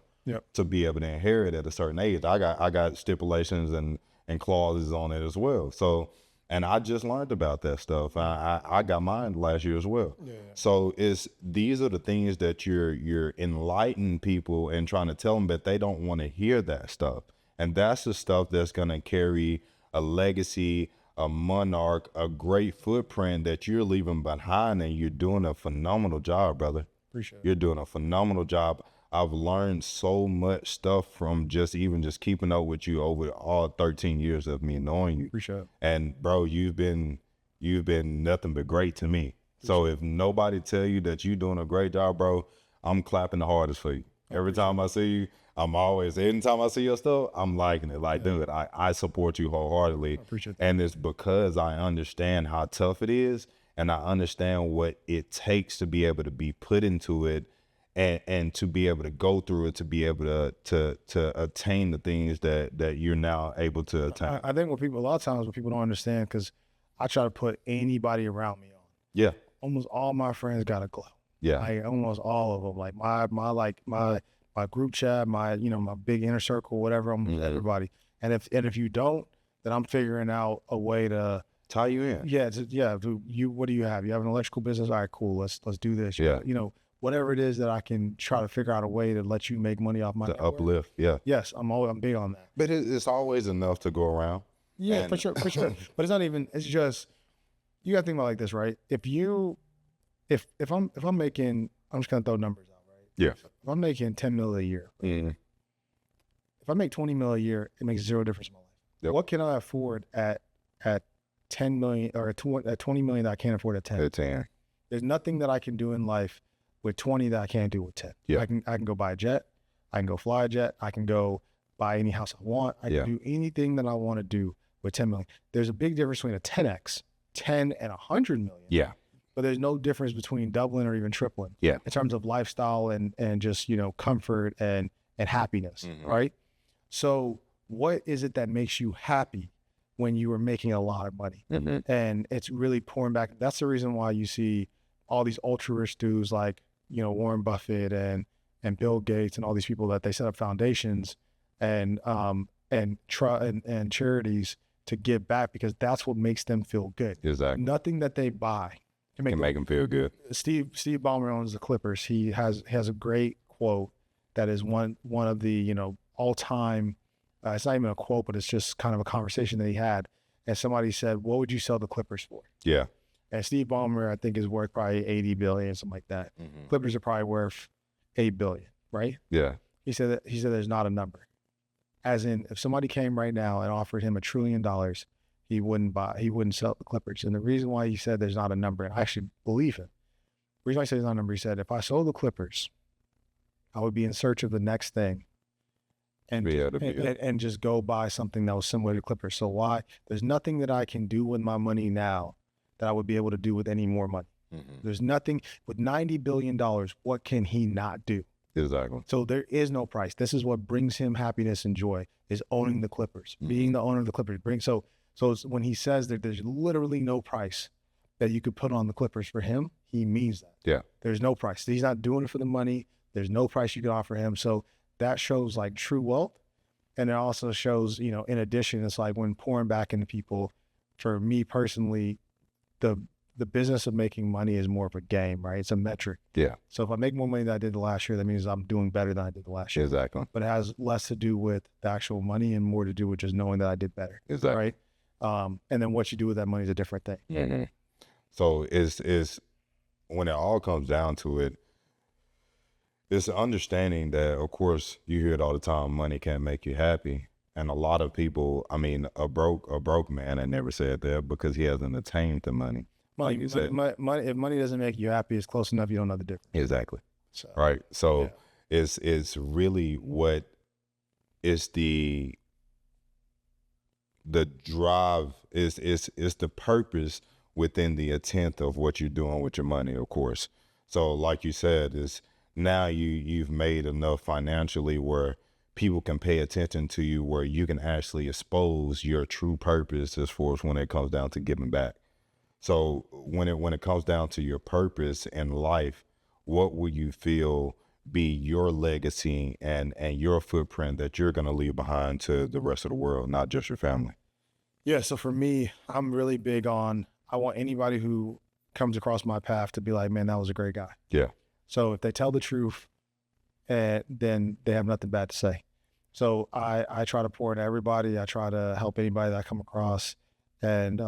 to be able to inherit at a certain age. I got stipulations and clauses on it as well. So, and I just learned about that stuff. I got mine last year as well. Yeah. So these are the things that you're enlightening people and trying to tell them, that they don't want to hear that stuff. And that's the stuff that's going to carry a legacy, a monarch, a great footprint that you're leaving behind, and you're doing a phenomenal job, brother. Appreciate it. You're doing a phenomenal job. I've learned so much stuff from just keeping up with you over all 13 years of me knowing you. Appreciate it. And bro, you've been nothing but great to me. So if nobody tell you that you're doing a great job, bro, I'm clapping the hardest for you. Every time I see you, anytime I see your stuff, I'm liking it. Like, dude, I support you wholeheartedly. I appreciate that. And it's because I understand how tough it is, and I understand what it takes to be able to be put into it, and to be able to go through it, to be able to attain the things that you're now able to attain. I think a lot of times what people don't understand, because I try to put anybody around me on. Yeah. Almost all my friends got a glow. Yeah. Like almost all of them. Like my group chat, my big inner circle, whatever. I'm everybody. And if you don't, then I'm figuring out a way to tie you in. Yeah. What do you have? You have an electrical business? All right, cool. Let's do this. Yeah. Whatever it is that I can try to figure out a way to let you make money off my network. Uplift. Yeah. Yes, I'm big on that. But it's always enough to go around. Yeah, for sure. But it's not even. It's just, you gotta think about it like this, right? If I'm making, I'm just gonna throw numbers out, right? Yeah. If I'm making 10 mil a year, if I make 20 mil a year, it makes zero difference in my life. Yep. What can I afford at 10 million or at 20 million that I can't afford at 10? At 10. There's nothing that I can do in life with 20 that I can't do with 10. Yeah. I can go buy a jet. I can go fly a jet. I can go buy any house I want. I can do anything that I want to do with 10 million. There's a big difference between a 10x, 10 and 100 million. Yeah. But there's no difference between doubling or even tripling. Yeah. In terms of lifestyle and just, comfort and happiness, right? So what is it that makes you happy when you are making a lot of money? And it's really pouring back. That's the reason why you see all these ultra rich dudes like, Warren Buffett and Bill Gates and all these people that they set up foundations and charities to give back, because that's what makes them feel good. Exactly. Nothing that they buy can make him feel good. Steve Ballmer owns the Clippers. He has a great quote that is one of the, you know, all time. It's not even a quote, but it's just kind of a conversation that he had. And somebody said, "What would you sell the Clippers for?" Yeah. And Steve Ballmer, I think, is worth probably 80 billion, something like that. Mm-hmm. Clippers are probably worth 8 billion, right? Yeah. He said there's not a number. As in, if somebody came right now and offered him $1 trillion, he wouldn't sell the Clippers. And the reason why he said there's not a number, and I actually believe him. The reason why he said there's not a number, he said, if I sold the Clippers, I would be in search of the next thing and just go buy something that was similar to Clippers. So why? There's nothing that I can do with my money now that I would be able to do with any more money. Mm-hmm. There's nothing with $90 billion. What can he not do? Exactly. So there is no price. This is what brings him happiness and joy, is owning the Clippers, being the owner of the Clippers. So it's when he says that there's literally no price that you could put on the Clippers for him, he means that. Yeah. There's no price. He's not doing it for the money. There's no price you could offer him. So that shows like true wealth. And it also shows, you know, in addition, it's like when pouring back into people, for me personally, the business of making money is more of a game, right? It's a metric. Yeah. So if I make more money than I did the last year, that means I'm doing better than I did the last year. Exactly. But it has less to do with the actual money and more to do with just knowing that I did better. Exactly. Right. And then what you do with that money is a different thing. Mm-hmm. So is when it all comes down to it, it's understanding that, of course, you hear it all the time, money can't make you happy. And a lot of people, I mean, a broke man, I never said that because he hasn't attained the money. Money, if money doesn't make you happy, it's close enough. You don't know the difference. Exactly. So, right. So yeah. it's really what is the drive is the purpose within the intent of what you're doing with your money, of course. So like you said, is now you've made enough financially where people can pay attention to you, where you can actually expose your true purpose as far as when it comes down to giving back. So when it comes down to your purpose in life, what will you feel be your legacy and your footprint that you're going to leave behind to the rest of the world, not just your family? Yeah. So for me, I'm really big on, I want anybody who comes across my path to be like, man, that was a great guy. Yeah. So if they tell the truth, then they have nothing bad to say. So I try to pour into everybody. I try to help anybody that I come across. And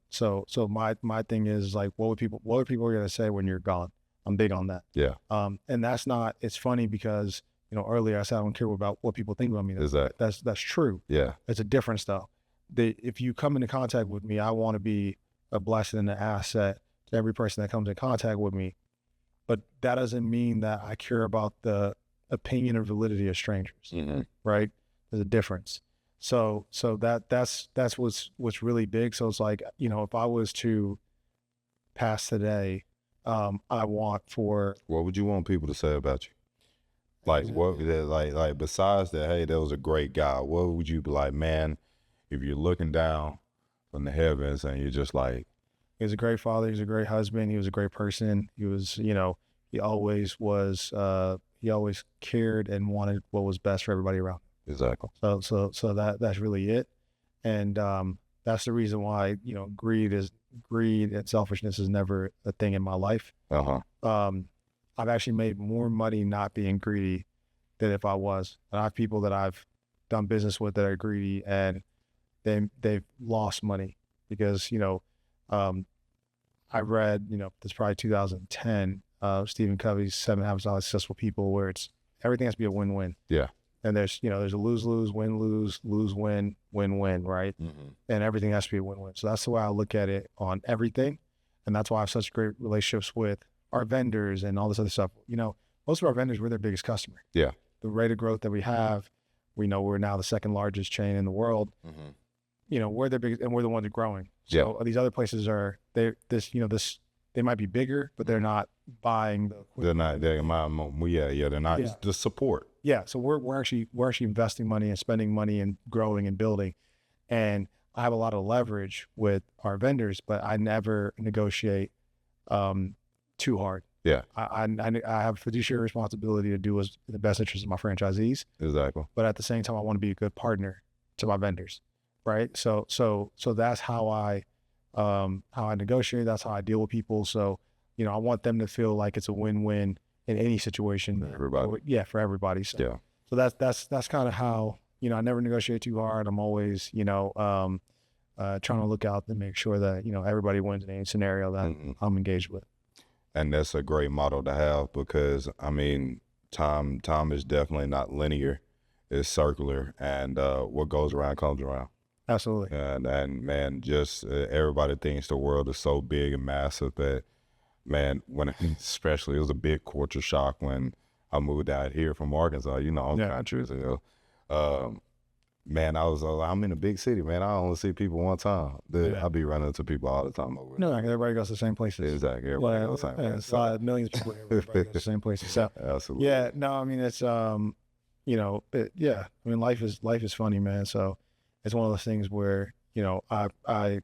so my thing is like, what are people going to say when you're gone? I'm big on that. Yeah. And that's not, it's funny because, you know, earlier I said I don't care about what people think about me. That's true. Yeah. It's a difference though. If you come into contact with me, I want to be a blessing and an asset to every person that comes in contact with me. But that doesn't mean that I care about the opinion or validity of strangers, right? There's a difference. So that's what's really big. So it's like, you know, if I was to pass today, I want for. What would you want people to say about you? Like what? Like besides that, hey, that was a great guy. What would you be like, man? If you're looking down from the heavens and you're just like, he was a great father. He was a great husband. He was a great person. He was, you know, he always was. He always cared and wanted what was best for everybody around him. Exactly. So that's really it, and that's the reason why, you know, greed and selfishness is never a thing in my life. I've actually made more money not being greedy than if I was. And I have people that I've done business with that are greedy, and they've lost money because, you know, I read, you know, this is probably 2010, Stephen Covey's 7 Habits of Highly Successful People, where it's everything has to be a win-win. Yeah. And there's, you know, there's a lose-lose, win-lose, lose-win, win-win, right? And everything has to be a win-win. So that's the way I look at it on everything. And that's why I have such great relationships with our vendors and all this other stuff. You know, most of our vendors, we're their biggest customer. Yeah. The rate of growth that we have, we know we're now the second largest chain in the world. You know, we're their biggest, and we're the ones that are growing. So these other places are, they might be bigger, but they're not buying the equipment. They're not the support. Yeah. So we're actually investing money and spending money and growing and building. And I have a lot of leverage with our vendors, but I never negotiate too hard. Yeah. I have fiduciary responsibility to do what's in the best interest of my franchisees. Exactly. But at the same time, I want to be a good partner to my vendors. Right. So that's how I how I negotiate. That's how I deal with people. So, I want them to feel like it's a win-win in any situation. For everybody. Yeah, for everybody. So, Yeah. so that's kind of how, I never negotiate too hard. I'm always, trying to look out and make sure that, everybody wins in any scenario that I'm engaged with. And that's a great model to have because, I mean, time is definitely not linear. It's circular, and what goes around comes around. Absolutely. And man, just everybody thinks the world is so big and massive that, man, when especially it was a big culture shock when I moved out here from Arkansas, home country. So, man, I'm in a big city, man. I only see people one time. I be running into people all the time over there. No, everybody goes to the same places. Exactly. Everybody goes to the same places. So, millions of people, everybody goes to the same places. So, absolutely. yeah, no, I mean, it's, I mean, life is funny, man. So it's one of those things where, I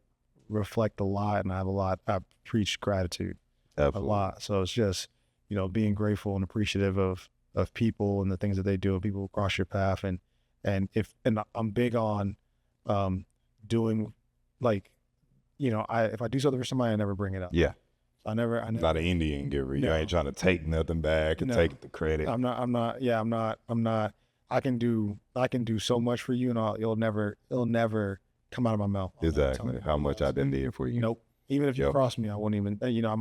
reflect a lot and I preach gratitude a lot. So it's just, being grateful and appreciative of people and the things that they do and people who cross your path. And I'm big on, doing like, if I do something for somebody, I never bring it up. Yeah. I never. Not an Indian giver. You ain't trying to take nothing back and take the credit. I'm not. I can do so much for you, and it'll never come out of my mouth. Exactly. How much I did for you. Nope. Even if you cross me, I won't even. I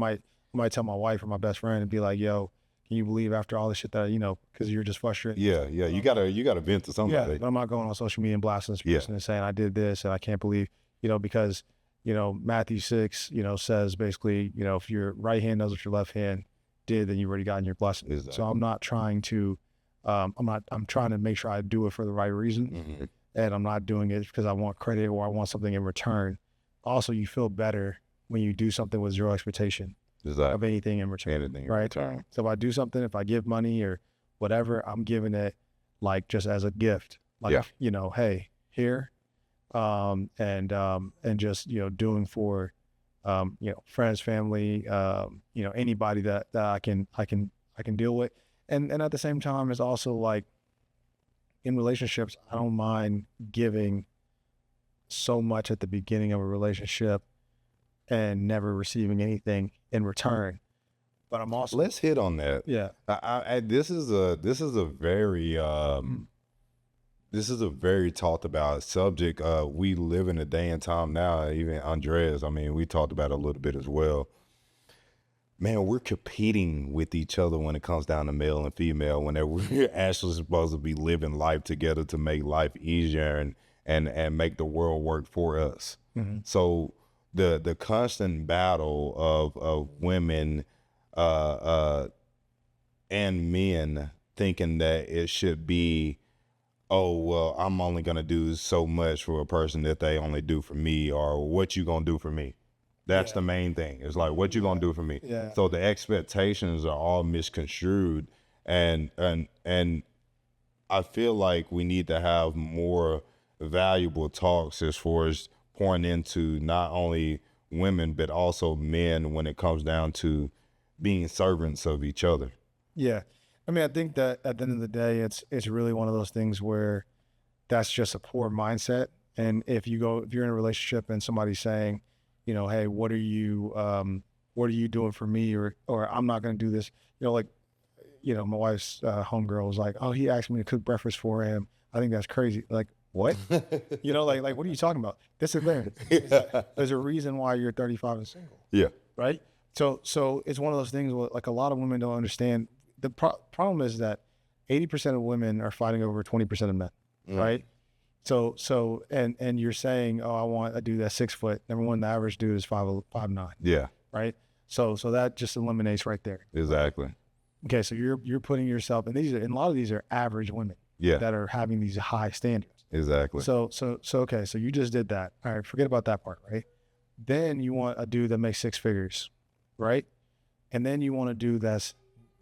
might tell my wife or my best friend and be like, "Yo, can you believe after all this shit that because you're just frustrated." Yeah. You gotta vent to somebody. Yeah, but I'm not going on social media and blasting this person and saying I did this and I can't believe because. Matthew 6, says basically, if your right hand knows what your left hand did, then you've already gotten your blessing. Exactly. So I'm not trying to, I'm trying to make sure I do it for the right reason. And I'm not doing it because I want credit or I want something in return. Also, you feel better when you do something with zero expectation of anything in return. Right. So if I do something, if I give money or whatever, I'm giving it like just as a gift. Like, hey, here. And just, doing for, friends, family, anybody that I can deal with. And at the same time, it's also like in relationships, I don't mind giving so much at the beginning of a relationship and never receiving anything in return. But I'm also, let's hit on that. Yeah. This is a very talked about subject. We live in a day and time now, even Andres, I mean, we talked about it a little bit as well. Man, we're competing with each other when it comes down to male and female, when we're actually supposed to be living life together to make life easier and make the world work for us. So the constant battle of women and men thinking that it should be, oh, well, I'm only going to do so much for a person that they only do for me, or what you going to do for me. That's the main thing. It's like, what you going to do for me? Yeah. So the expectations are all misconstrued. And I feel like we need to have more valuable talks as far as pouring into not only women, but also men when it comes down to being servants of each other. Yeah. I mean, I think that at the end of the day, it's really one of those things where that's just a poor mindset. And if you're in a relationship and somebody's saying, hey, what are you doing for me? Or I'm not going to do this, my wife's homegirl was like, oh, he asked me to cook breakfast for him. I think that's crazy. Like, what? Like, what are you talking about? This is there. There's a reason why you're 35 and single. Yeah. Right. So it's one of those things where like a lot of women don't understand. The problem is that 80% of women are fighting over 20% of men, right? So and you're saying, oh, I want a dude that's 6 foot. Number one, the average dude is 5'9". Yeah. Right. So that just eliminates right there. Exactly. Okay. So you're putting yourself, and a lot of these are average women. Yeah. That are having these high standards. Exactly. So okay. So you just did that. All right. Forget about that part, right? Then you want a dude that makes 6 figures, right? And then you want a dude that's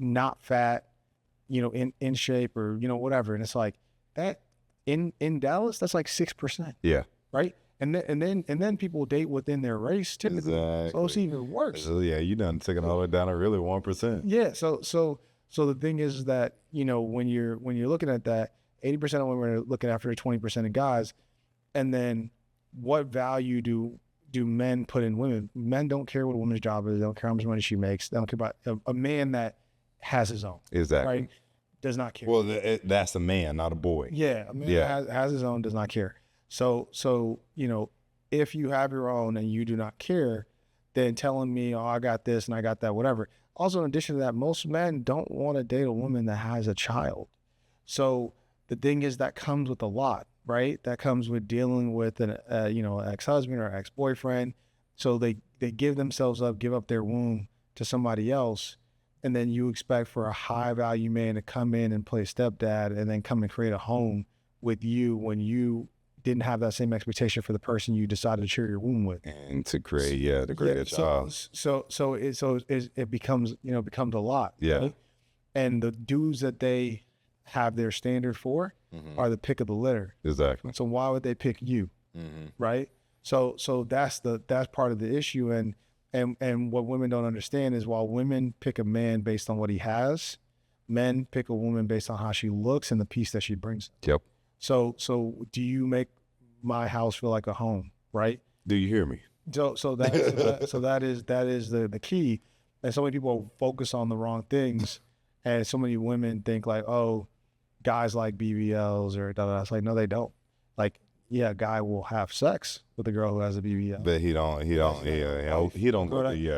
not fat, in shape or, whatever. And it's like that in Dallas, that's like 6%. Yeah. Right. And then people date within their race typically. Exactly. So it's even worse. So yeah, you done taking all the way down to really 1%. Yeah. So the thing is that, when you're looking at that, 80% of women are looking after 20% of guys. And then what value do do men put in women? Men don't care what a woman's job is. They don't care how much money she makes. They don't care about a man that has his own. Exactly. Right? Does not care. Well, that's a man, not a boy. Yeah, a man that has his own does not care. So you know, if you have your own and you do not care, then telling me, oh, I got this and I got that, whatever. Also, in addition to that, most men don't want to date a woman that has a child. So the thing is that comes with a lot, right? That comes with dealing with an ex-husband or ex-boyfriend. So they give themselves up, give up their womb to somebody else, and then you expect for a high value man to come in and play stepdad and then come and create a home with you when you didn't have that same expectation for the person you decided to share your womb with. And to create a child. So it becomes a lot. Yeah. Right? And the dudes that they have their standard for are the pick of the litter. Exactly. So why would they pick you? Right? So that's part of the issue. And what women don't understand is while women pick a man based on what he has, men pick a woman based on how she looks and the peace that she brings. Yep. So do you make my house feel like a home, right? Do you hear me? So that is the key. And so many people focus on the wrong things, and so many women think like, oh, guys like BBLs or da da. It's like, no, they don't. Like, yeah, a guy will have sex with a girl who has a BBL, But he don't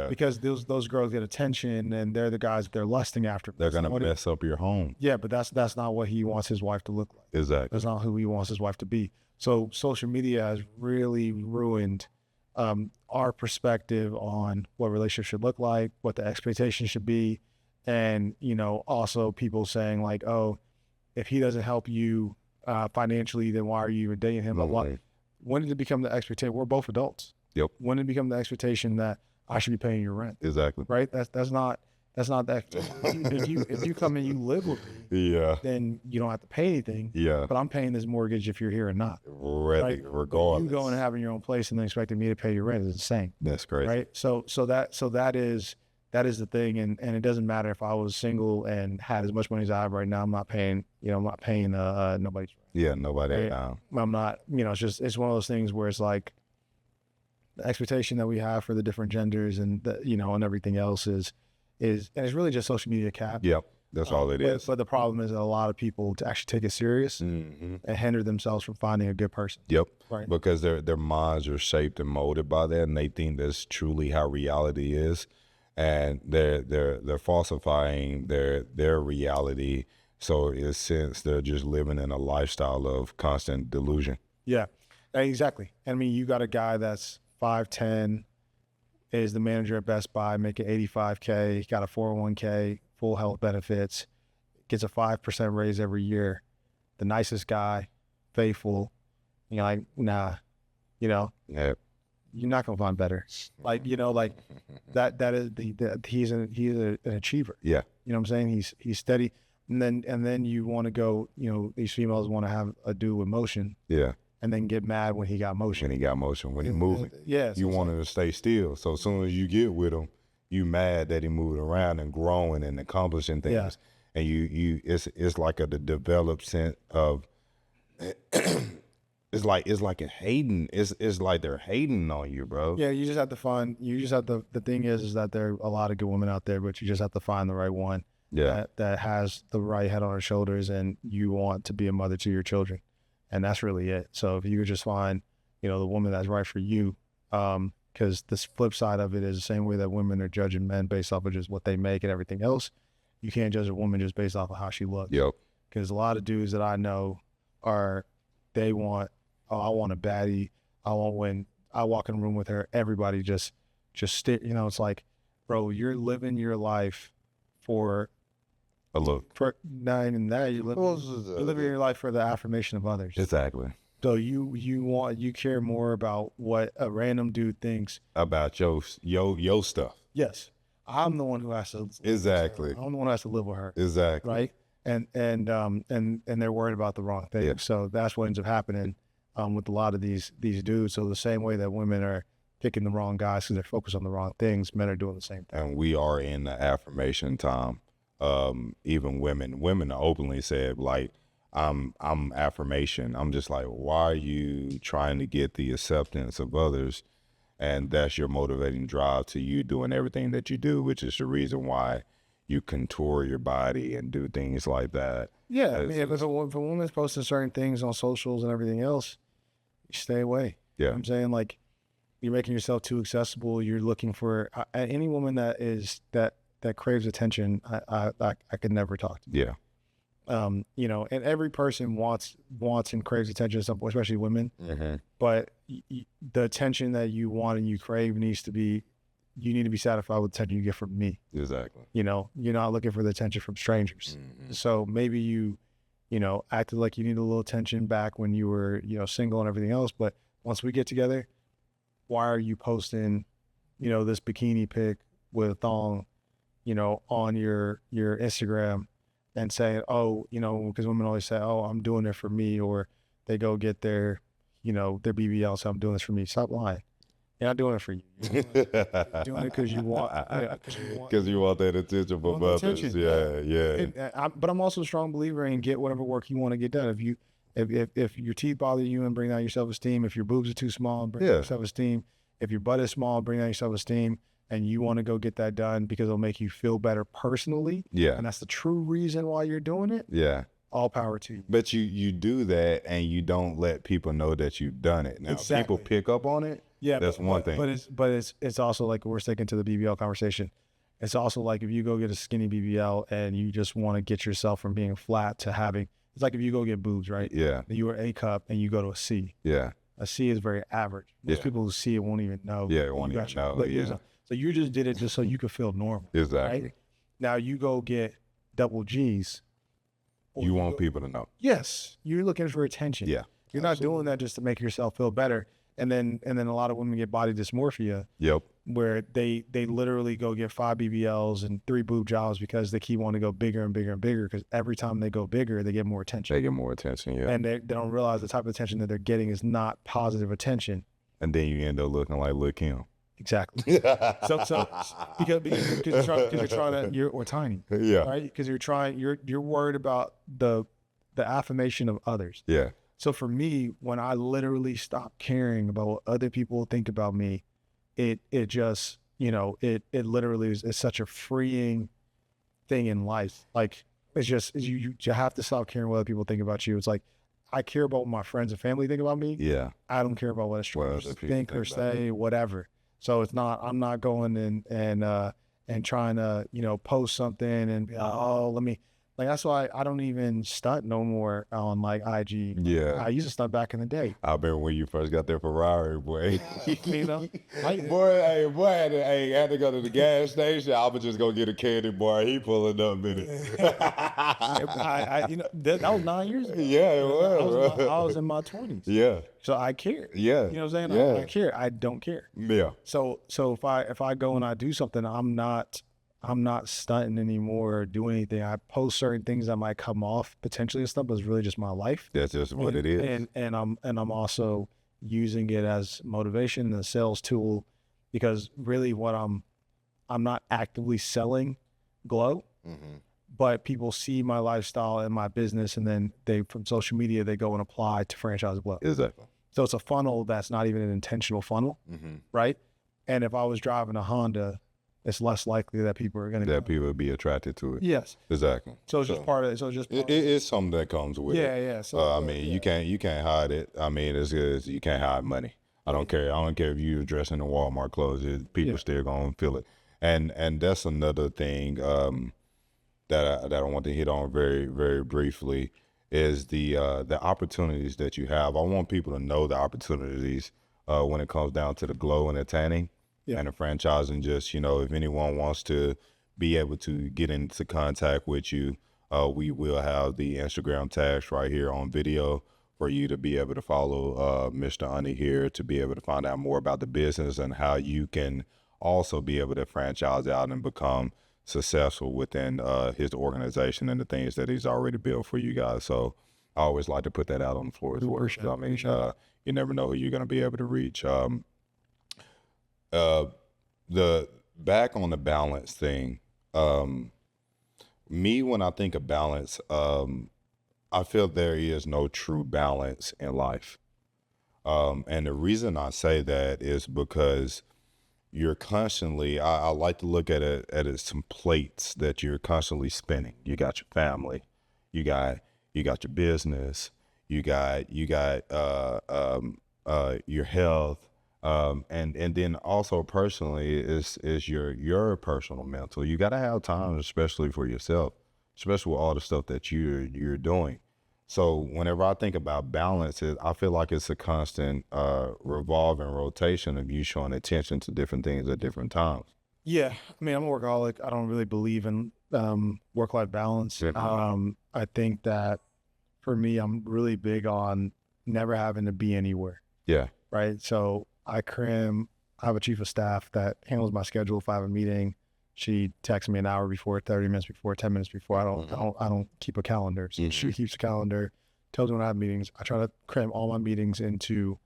because those girls get attention, and they're the guys that they're lusting after. They're gonna mess up your home. Yeah, but that's not what he wants his wife to look like. Exactly. That's not who he wants his wife to be. So social media has really ruined our perspective on what relationships should look like, what the expectation should be, and also people saying like, oh, if he doesn't help you financially, then why are you even dating him? Right. When did it become the expectation? We're both adults. Yep. When did it become the expectation that I should be paying your rent? Exactly. Right. That's not that. if you come and you live with me, then you don't have to pay anything. Yeah. But I'm paying this mortgage if you're here or not. Right. Regardless. You going and having your own place and then expecting me to pay your rent is insane. That's crazy. Right. So that is the thing, and it doesn't matter if I was single and had as much money as I have right now. I'm not paying nobody's rent. Yeah, nobody. Right? I'm not. It's one of those things where it's like the expectation that we have for the different genders and and everything else is and it's really just social media cap. Yep, that's all it is. But the problem is that a lot of people to actually take it serious and hinder themselves from finding a good person. Yep. Right. Because their minds are shaped and molded by that, and they think that's truly how reality is, and they're falsifying their reality. So in a sense, they're just living in a lifestyle of constant delusion. Yeah, exactly. I mean, you got a guy that's 5'10", is the manager at Best Buy, making $85K, got a 401k, full health benefits, gets a 5% raise every year. The nicest guy, faithful. You're like, nah, Yep. you're not gonna find better. Like that is he's an achiever. Yeah. You know what I'm saying? He's steady. And then you want to go, these females want to have a dude with motion. Yeah. And then get mad when he got motion. When he moving. Yeah. You want him to stay still. So as soon as you get with him, you mad that he moving around and growing and accomplishing things. Yeah. And it's like the developed sense of it's like a hating. It's like they're hating on you, bro. Yeah, you just have to the thing is that there are a lot of good women out there, but you just have to find the right one. Yeah. That has the right head on her shoulders and you want to be a mother to your children. And that's really it. So if you could just find, the woman that's right for you, because this flip side of it is the same way that women are judging men based off of just what they make and everything else. You can't judge a woman just based off of how she looks. Yep. Because a lot of dudes that I know they want, oh, I want a baddie. I want when I walk in a room with her, everybody just it's like, bro, you're living your life for a look. For not even that, you're living your life for the affirmation of others. Exactly. So you care more about what a random dude thinks about your stuff. Yes, I'm the one who has to. Exactly. I'm the one who has to live with her. Exactly. Right. And they're worried about the wrong thing. Yeah. So that's what ends up happening with a lot of these dudes. So the same way that women are picking the wrong guys because they're focused on the wrong things, men are doing the same thing. And we are in the affirmation time. Even women openly said like, I'm affirmation. I'm just like, why are you trying to get the acceptance of others And that's your motivating drive to you doing everything that you do, which is the reason why you contour your body and do things like that. Yeah, I mean, if a woman's posting certain things on socials and everything else, you stay away. You know what I'm saying? Like, you're making yourself too accessible. You're looking for any woman that craves attention. I could never talk to. Yeah. You know, and every person wants and craves attention at some point, especially women. But the attention that you want and you crave you need to be satisfied with the attention you get from me. Exactly. You know, you're not looking for the attention from strangers. So maybe you know, acted like you needed a little attention back when you were, you know, single and everything else. But once we get together, why are you posting, you know, this bikini pic with a thong, you know, on your Instagram and saying, oh, you know, because women always say, oh, I'm doing it for me, or they go get their, you know, their BBL, so I'm doing this for me. Stop lying. You're not doing it for you. You're doing it because you want. Because you want that attention from others. Yeah. But I'm also a strong believer in get whatever work you want to get done. If your teeth bother you and bring down your self-esteem, if your boobs are too small, bring down your self-esteem. If your butt is small, bring down your self-esteem. And you want to go get that done because it'll make you feel better personally. Yeah. And that's the true reason why you're doing it. Yeah. All power to you. But you do that and you don't let people know that you've done it. Now, people pick up on it. Yeah, that's one thing. But it's also like, we're sticking to the BBL conversation. It's also like if you go get a skinny BBL and you just want to get yourself from being flat to having, it's like if you go get boobs, right? Yeah. You were A cup and you go to a C. Yeah. A C is very average. Most people who see it won't even know. Yeah, won't even know. Yeah. So you just did it just so you could feel normal. Exactly. Right? Now you go get double G's. You want people to know. Yes. You're looking for attention. Yeah. You're not doing that just to make yourself feel better. And then a lot of women get body dysmorphia. Yep. Where they literally go get 5 BBLs and 3 boob jobs because they keep wanting to go bigger and bigger and bigger, because every time they go bigger, they get more attention. They get more attention, yeah. And they don't realize the type of attention that they're getting is not positive attention. And then you end up looking like Lil' Kim. Exactly. so because you're trying to, or tiny. Yeah. Right? Because you're worried about the affirmation of others. Yeah. So for me, when I literally stop caring about what other people think about me, it just, you know, it literally is such a freeing thing in life. Like, it's just, you have to stop caring what other people think about you. It's like, I care about what my friends and family think about me. Yeah. I don't care about what strangers think or say, whatever. So it's not, I'm not going and trying to, you know, post something and be like, oh, let me, like, that's why I don't even stunt no more on like IG. Yeah. I used to stunt back in the day. I remember when you first got that Ferrari, boy. You know? Boy, I had to go to the gas station. I was just going to get a candy bar. He pulling up in it. You know, that was 9 years ago. Yeah, it was. I was in my 20s. Yeah. So I care. Yeah. You know what I'm saying? Yeah. I care. I don't care. Yeah. So if I go and I do something, I'm not stunting anymore or doing anything. I post certain things that might come off potentially as stuff, but it's really just my life. That's just what it is. And I'm also using it as motivation and a sales tool, because really what I'm not actively selling Glow, but people see my lifestyle and my business, and then from social media, they go and apply to franchise Glow. Exactly. So it's a funnel that's not even an intentional funnel, right? And if I was driving a Honda, it's less likely that people are going to people would be attracted to it. Yes, exactly. So it's just part of it. So it's something that comes with it. Yeah. So I mean, you can't hide it. I mean, it's good as you can't hide money. I don't care. I don't care if you're dressed in the Walmart clothes. People still gonna feel it. And that's another thing that I want to hit on very, very briefly is the opportunities that you have. I want people to know the opportunities when it comes down to the glow and the tanning. Yeah. And the franchising. Just, you know, if anyone wants to be able to get into contact with you, we will have the Instagram tags right here on video for you to be able to follow Mr. Ani here, to be able to find out more about the business and how you can also be able to franchise out and become successful within his organization and the things that he's already built for you guys. So I always like to put that out on the floor as well. I mean, you never know who you're going to be able to reach. The back on the balance thing, me, when I think of balance, I feel there is no true balance in life. And the reason I say that is because you're constantly, I like to look at it as some plates that you're constantly spinning. You got your family, you got your business, you got your health, and then also personally is your personal mental. You got to have time, especially for yourself, especially with all the stuff that you're doing. So whenever I think about balance, I feel like it's a constant revolving rotation of you showing attention to different things at different times. Yeah, I mean, I'm a workaholic. I don't really believe in work-life balance. I think that for me, I'm really big on never having to be anywhere, Yeah. right? So I have a chief of staff that handles my schedule. If I have a meeting, she texts me an hour before, 30 minutes before, 10 minutes before. I don't keep a calendar. So she keeps a calendar, tells me when I have meetings. I try to cram all my meetings into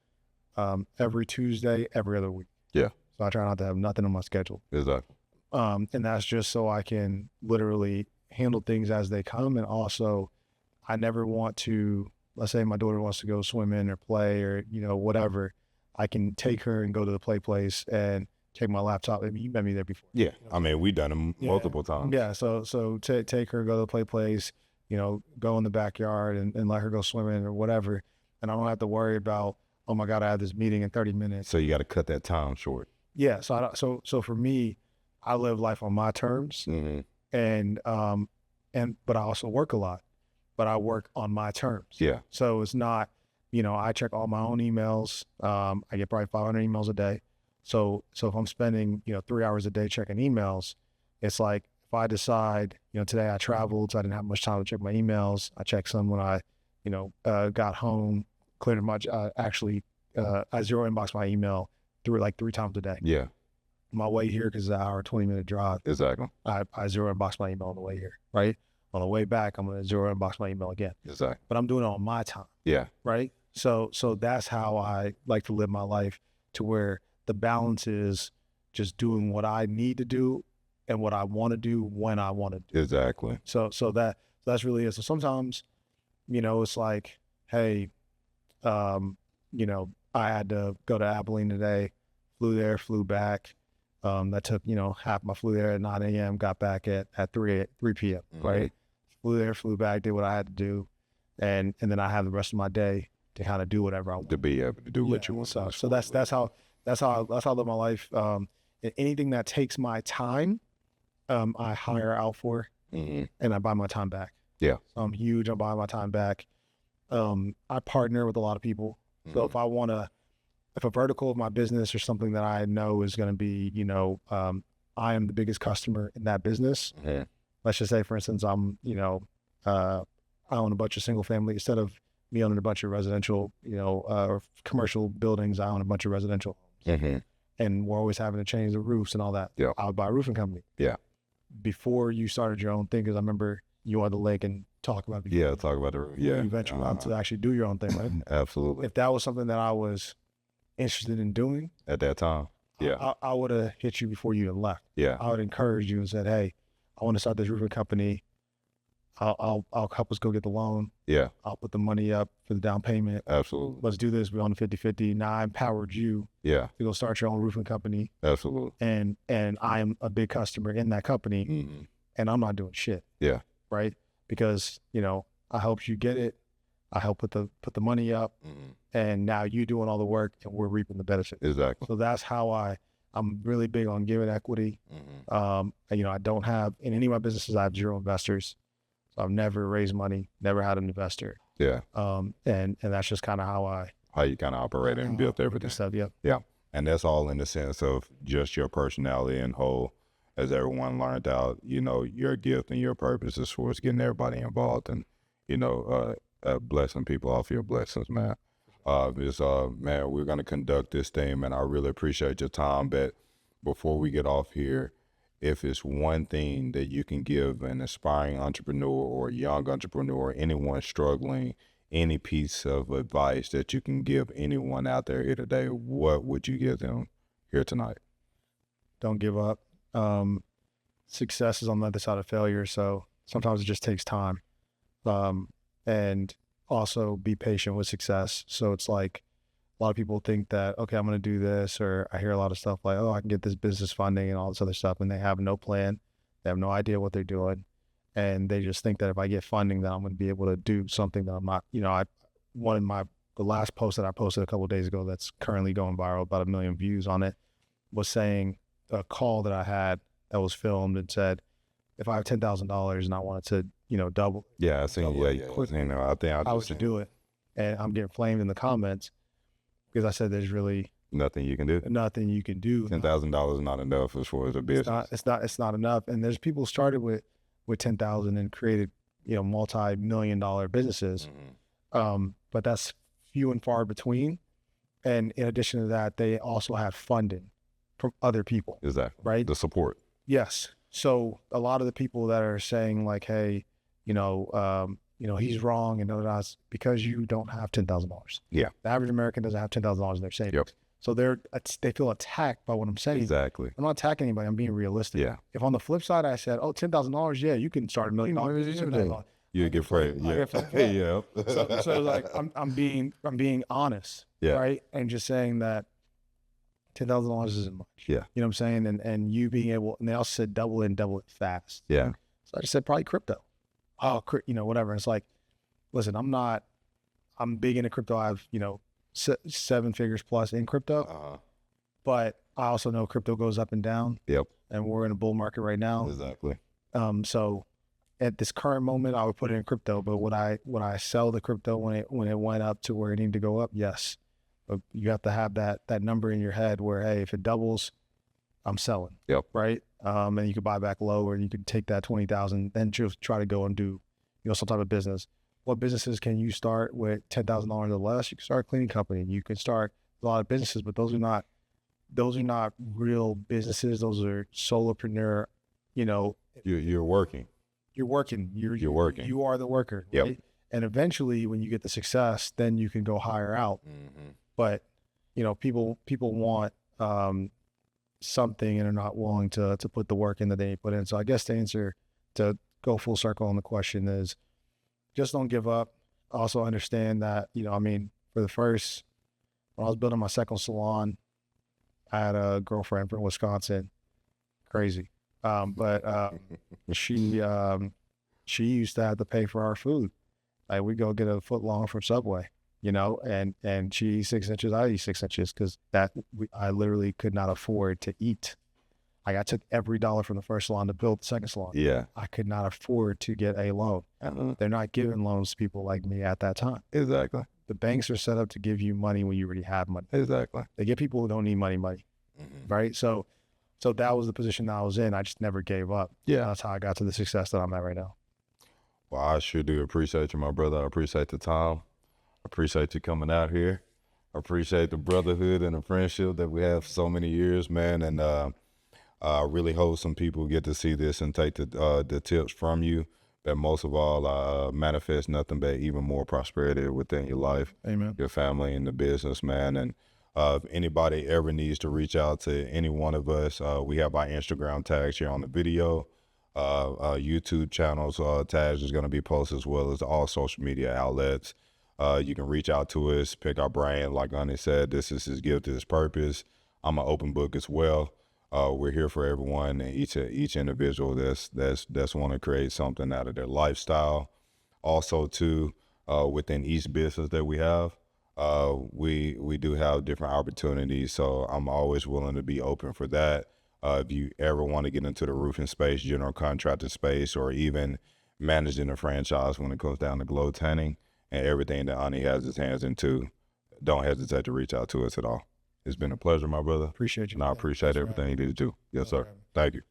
every Tuesday, every other week. Yeah. So I try not to have nothing on my schedule. Exactly. And that's just so I can literally handle things as they come. And also, I never want to, let's say my daughter wants to go swimming or play or, whatever. I can take her and go to the play place and take my laptop. I mean, you met me there before. Yeah. I mean, we've done them multiple times. Yeah. So take her, go to the play place, go in the backyard and let her go swimming or whatever. And I don't have to worry about, oh my God, I have this meeting in 30 minutes. So you got to cut that time short. Yeah. So for me, I live life on my terms, but I also work a lot, but I work on my terms. Yeah. So it's not, I check all my own emails. I get probably 500 emails a day. So if I'm spending, 3 hours a day checking emails, it's like if I decide, today I traveled, so I didn't have much time to check my emails. I checked some when I, got home, cleared my, I zero inbox my email through like 3 times a day. Yeah. My way here, because it's an hour, 20-minute drive. Exactly. I zero inbox my email on the way here, right? On the way back, I'm going to zero inbox my email again. Exactly. But I'm doing it on my time. Yeah. Right? So that's how I like to live my life, to where the balance is just doing what I need to do and what I want to do when I want to do. Exactly. So that's really it. So sometimes, it's like, hey, I had to go to Abilene today, flew there, flew back. That took, half my flew there at 9 a.m., got back at 3 p.m., right? Flew there, flew back, did what I had to do. And then I have the rest of my day to kind of do whatever I want. To be able to do what you want. So that's how I live my life. And anything that takes my time, I hire out for, and I buy my time back. Yeah. So I'm huge on buying my time back. I partner with a lot of people. So if a vertical of my business or something that I know is going to be, I am the biggest customer in that business. Let's just say, for instance, I own a bunch of single family, instead of me owning a bunch of residential, or commercial buildings, I own a bunch of residential homes. And we're always having to change the roofs and all that. Yeah. I would buy a roofing company. Yeah. Before you started your own thing, because I remember you on the lake and talk about it. Yeah, talk about the roof. Yeah. You ventured out to actually do your own thing, right? Absolutely. If that was something that I was interested in doing at that time, yeah, I would have hit you before you even left. Yeah. I would encourage you and said, hey, I want to start this roofing company. I'll help us go get the loan. Yeah. I'll put the money up for the down payment. Absolutely. Let's do this. We're on the 50-50. Now I empowered you. Yeah. To go start your own roofing company. Absolutely. And I am a big customer in that company, and I'm not doing shit. Yeah. Right. Because, I helped you get it. I helped put the money up, and now you doing all the work, and we're reaping the benefits. Exactly. So that's how I'm really big on giving equity. I don't have, in any of my businesses, I have 0 investors. So I've never raised money, never had an investor. Yeah. And that's just kind of how you kind of operate and built everything. Stuff. Yeah. Yeah. And that's all in the sense of just your personality and whole, as everyone learned out, your gift and your purpose is for getting everybody involved and, blessing people off your blessings, man. Man, we're going to conduct this thing, man. I really appreciate your time, but before we get off here, if it's one thing that you can give an aspiring entrepreneur or young entrepreneur, anyone struggling, any piece of advice that you can give anyone out there here today, what would you give them here tonight? Don't give up. Success is on the other side of failure, so sometimes it just takes time. And also be patient with success. So it's like, a lot of people think that, okay, I'm going to do this, or I hear a lot of stuff like, oh, I can get this business funding and all this other stuff, and they have no plan. They have no idea what they're doing. And they just think that if I get funding, then I'm going to be able to do something that I'm not, the last post that I posted a couple of days ago that's currently going viral, about 1 million views on it, was saying a call that I had that was filmed and said, if I have $10,000 and I wanted to, double. Yeah, I seen. Yeah, yeah. Quick. I think I was to do it. And I'm getting flamed in the comments because I said there's really nothing you can do. Nothing you can do. $10,000 is not enough as far as a business. It's not enough. And there's people started with 10,000 and created, multi-million-dollar businesses. But that's few and far between. And in addition to that, they also have funding from other people. Exactly. Right? The support. Yes. So a lot of the people that are saying like, hey, he's wrong and that's because you don't have $10,000. Yeah. The average American doesn't have $10,000 in their savings. Yep. So they feel attacked by what I'm saying. Exactly. I'm not attacking anybody. I'm being realistic. Yeah. If on the flip side I said, oh, $10,000, yeah, you can start $1 million. You get afraid. Yeah. Yeah. So like I'm being honest. Yeah. Right. And just saying that $10,000 isn't much. Yeah. You know what I'm saying? And you being able, and they also said double it and double it fast. Yeah. So I just said probably crypto. Oh, whatever. And it's like, listen, I'm big into crypto. I have, 7 figures plus in crypto, but I also know crypto goes up and down. Yep. And we're in a bull market right now. Exactly. So at this current moment, I would put it in crypto, but would I sell the crypto when it went up to where it needed to go up? Yes. But you have to have that number in your head where, hey, if it doubles, I'm selling. Yep. Right. And you could buy back low, or you could take that 20,000, then just try to go and do, some type of business. What businesses can you start with $10,000 or less? You can start a cleaning company. You can start a lot of businesses, but those are not real businesses. Those are solopreneur. You're working. You're working. You're working. You are the worker. Yep. Right? And eventually, when you get the success, then you can go hire out. Mm-hmm. But people want something and are not willing to put the work in that they put in. So I guess the answer, to go full circle on the question, is just don't give up. Also understand that, when I was building my second salon, I had a girlfriend from Wisconsin, crazy. But she used to have to pay for our food. Like we go get a foot long from Subway, and she eats 6 inches, I eat 6 inches, because I literally could not afford to eat. Like I took every dollar from the first salon to build the second salon. Yeah. I could not afford to get a loan. They're not giving loans to people like me at that time. Exactly. The banks are set up to give you money when you already have money. Exactly. They give people who don't need money. Mm-hmm. Right? So that was the position that I was in. I just never gave up. Yeah. And that's how I got to the success that I'm at right now. Well, I sure do appreciate you, my brother. I appreciate the time. I appreciate you coming out here. I appreciate the brotherhood and the friendship that we have for so many years, man. And I really hope some people get to see this and take the tips from you. But most of all, manifest nothing but even more prosperity within your life, Amen. Your family, and the business, man. And if anybody ever needs to reach out to any one of us, we have our Instagram tags here on the video. YouTube channels tags is going to be posted, as well as all social media outlets. You can reach out to us, pick our brain. Like Honey said, this is his gift, his purpose. I'm an open book as well. We're here for everyone, and each individual that's want to create something out of their lifestyle. Also, too, within each business that we have, we do have different opportunities. So I'm always willing to be open for that. If you ever want to get into the roofing space, general contractor space, or even managing a franchise when it comes down to glow tanning and everything that Ani has his hands into, don't hesitate to reach out to us at all. It's been a pleasure, my brother. Appreciate you. And I appreciate everything you did too. Yes, sir. Thank you.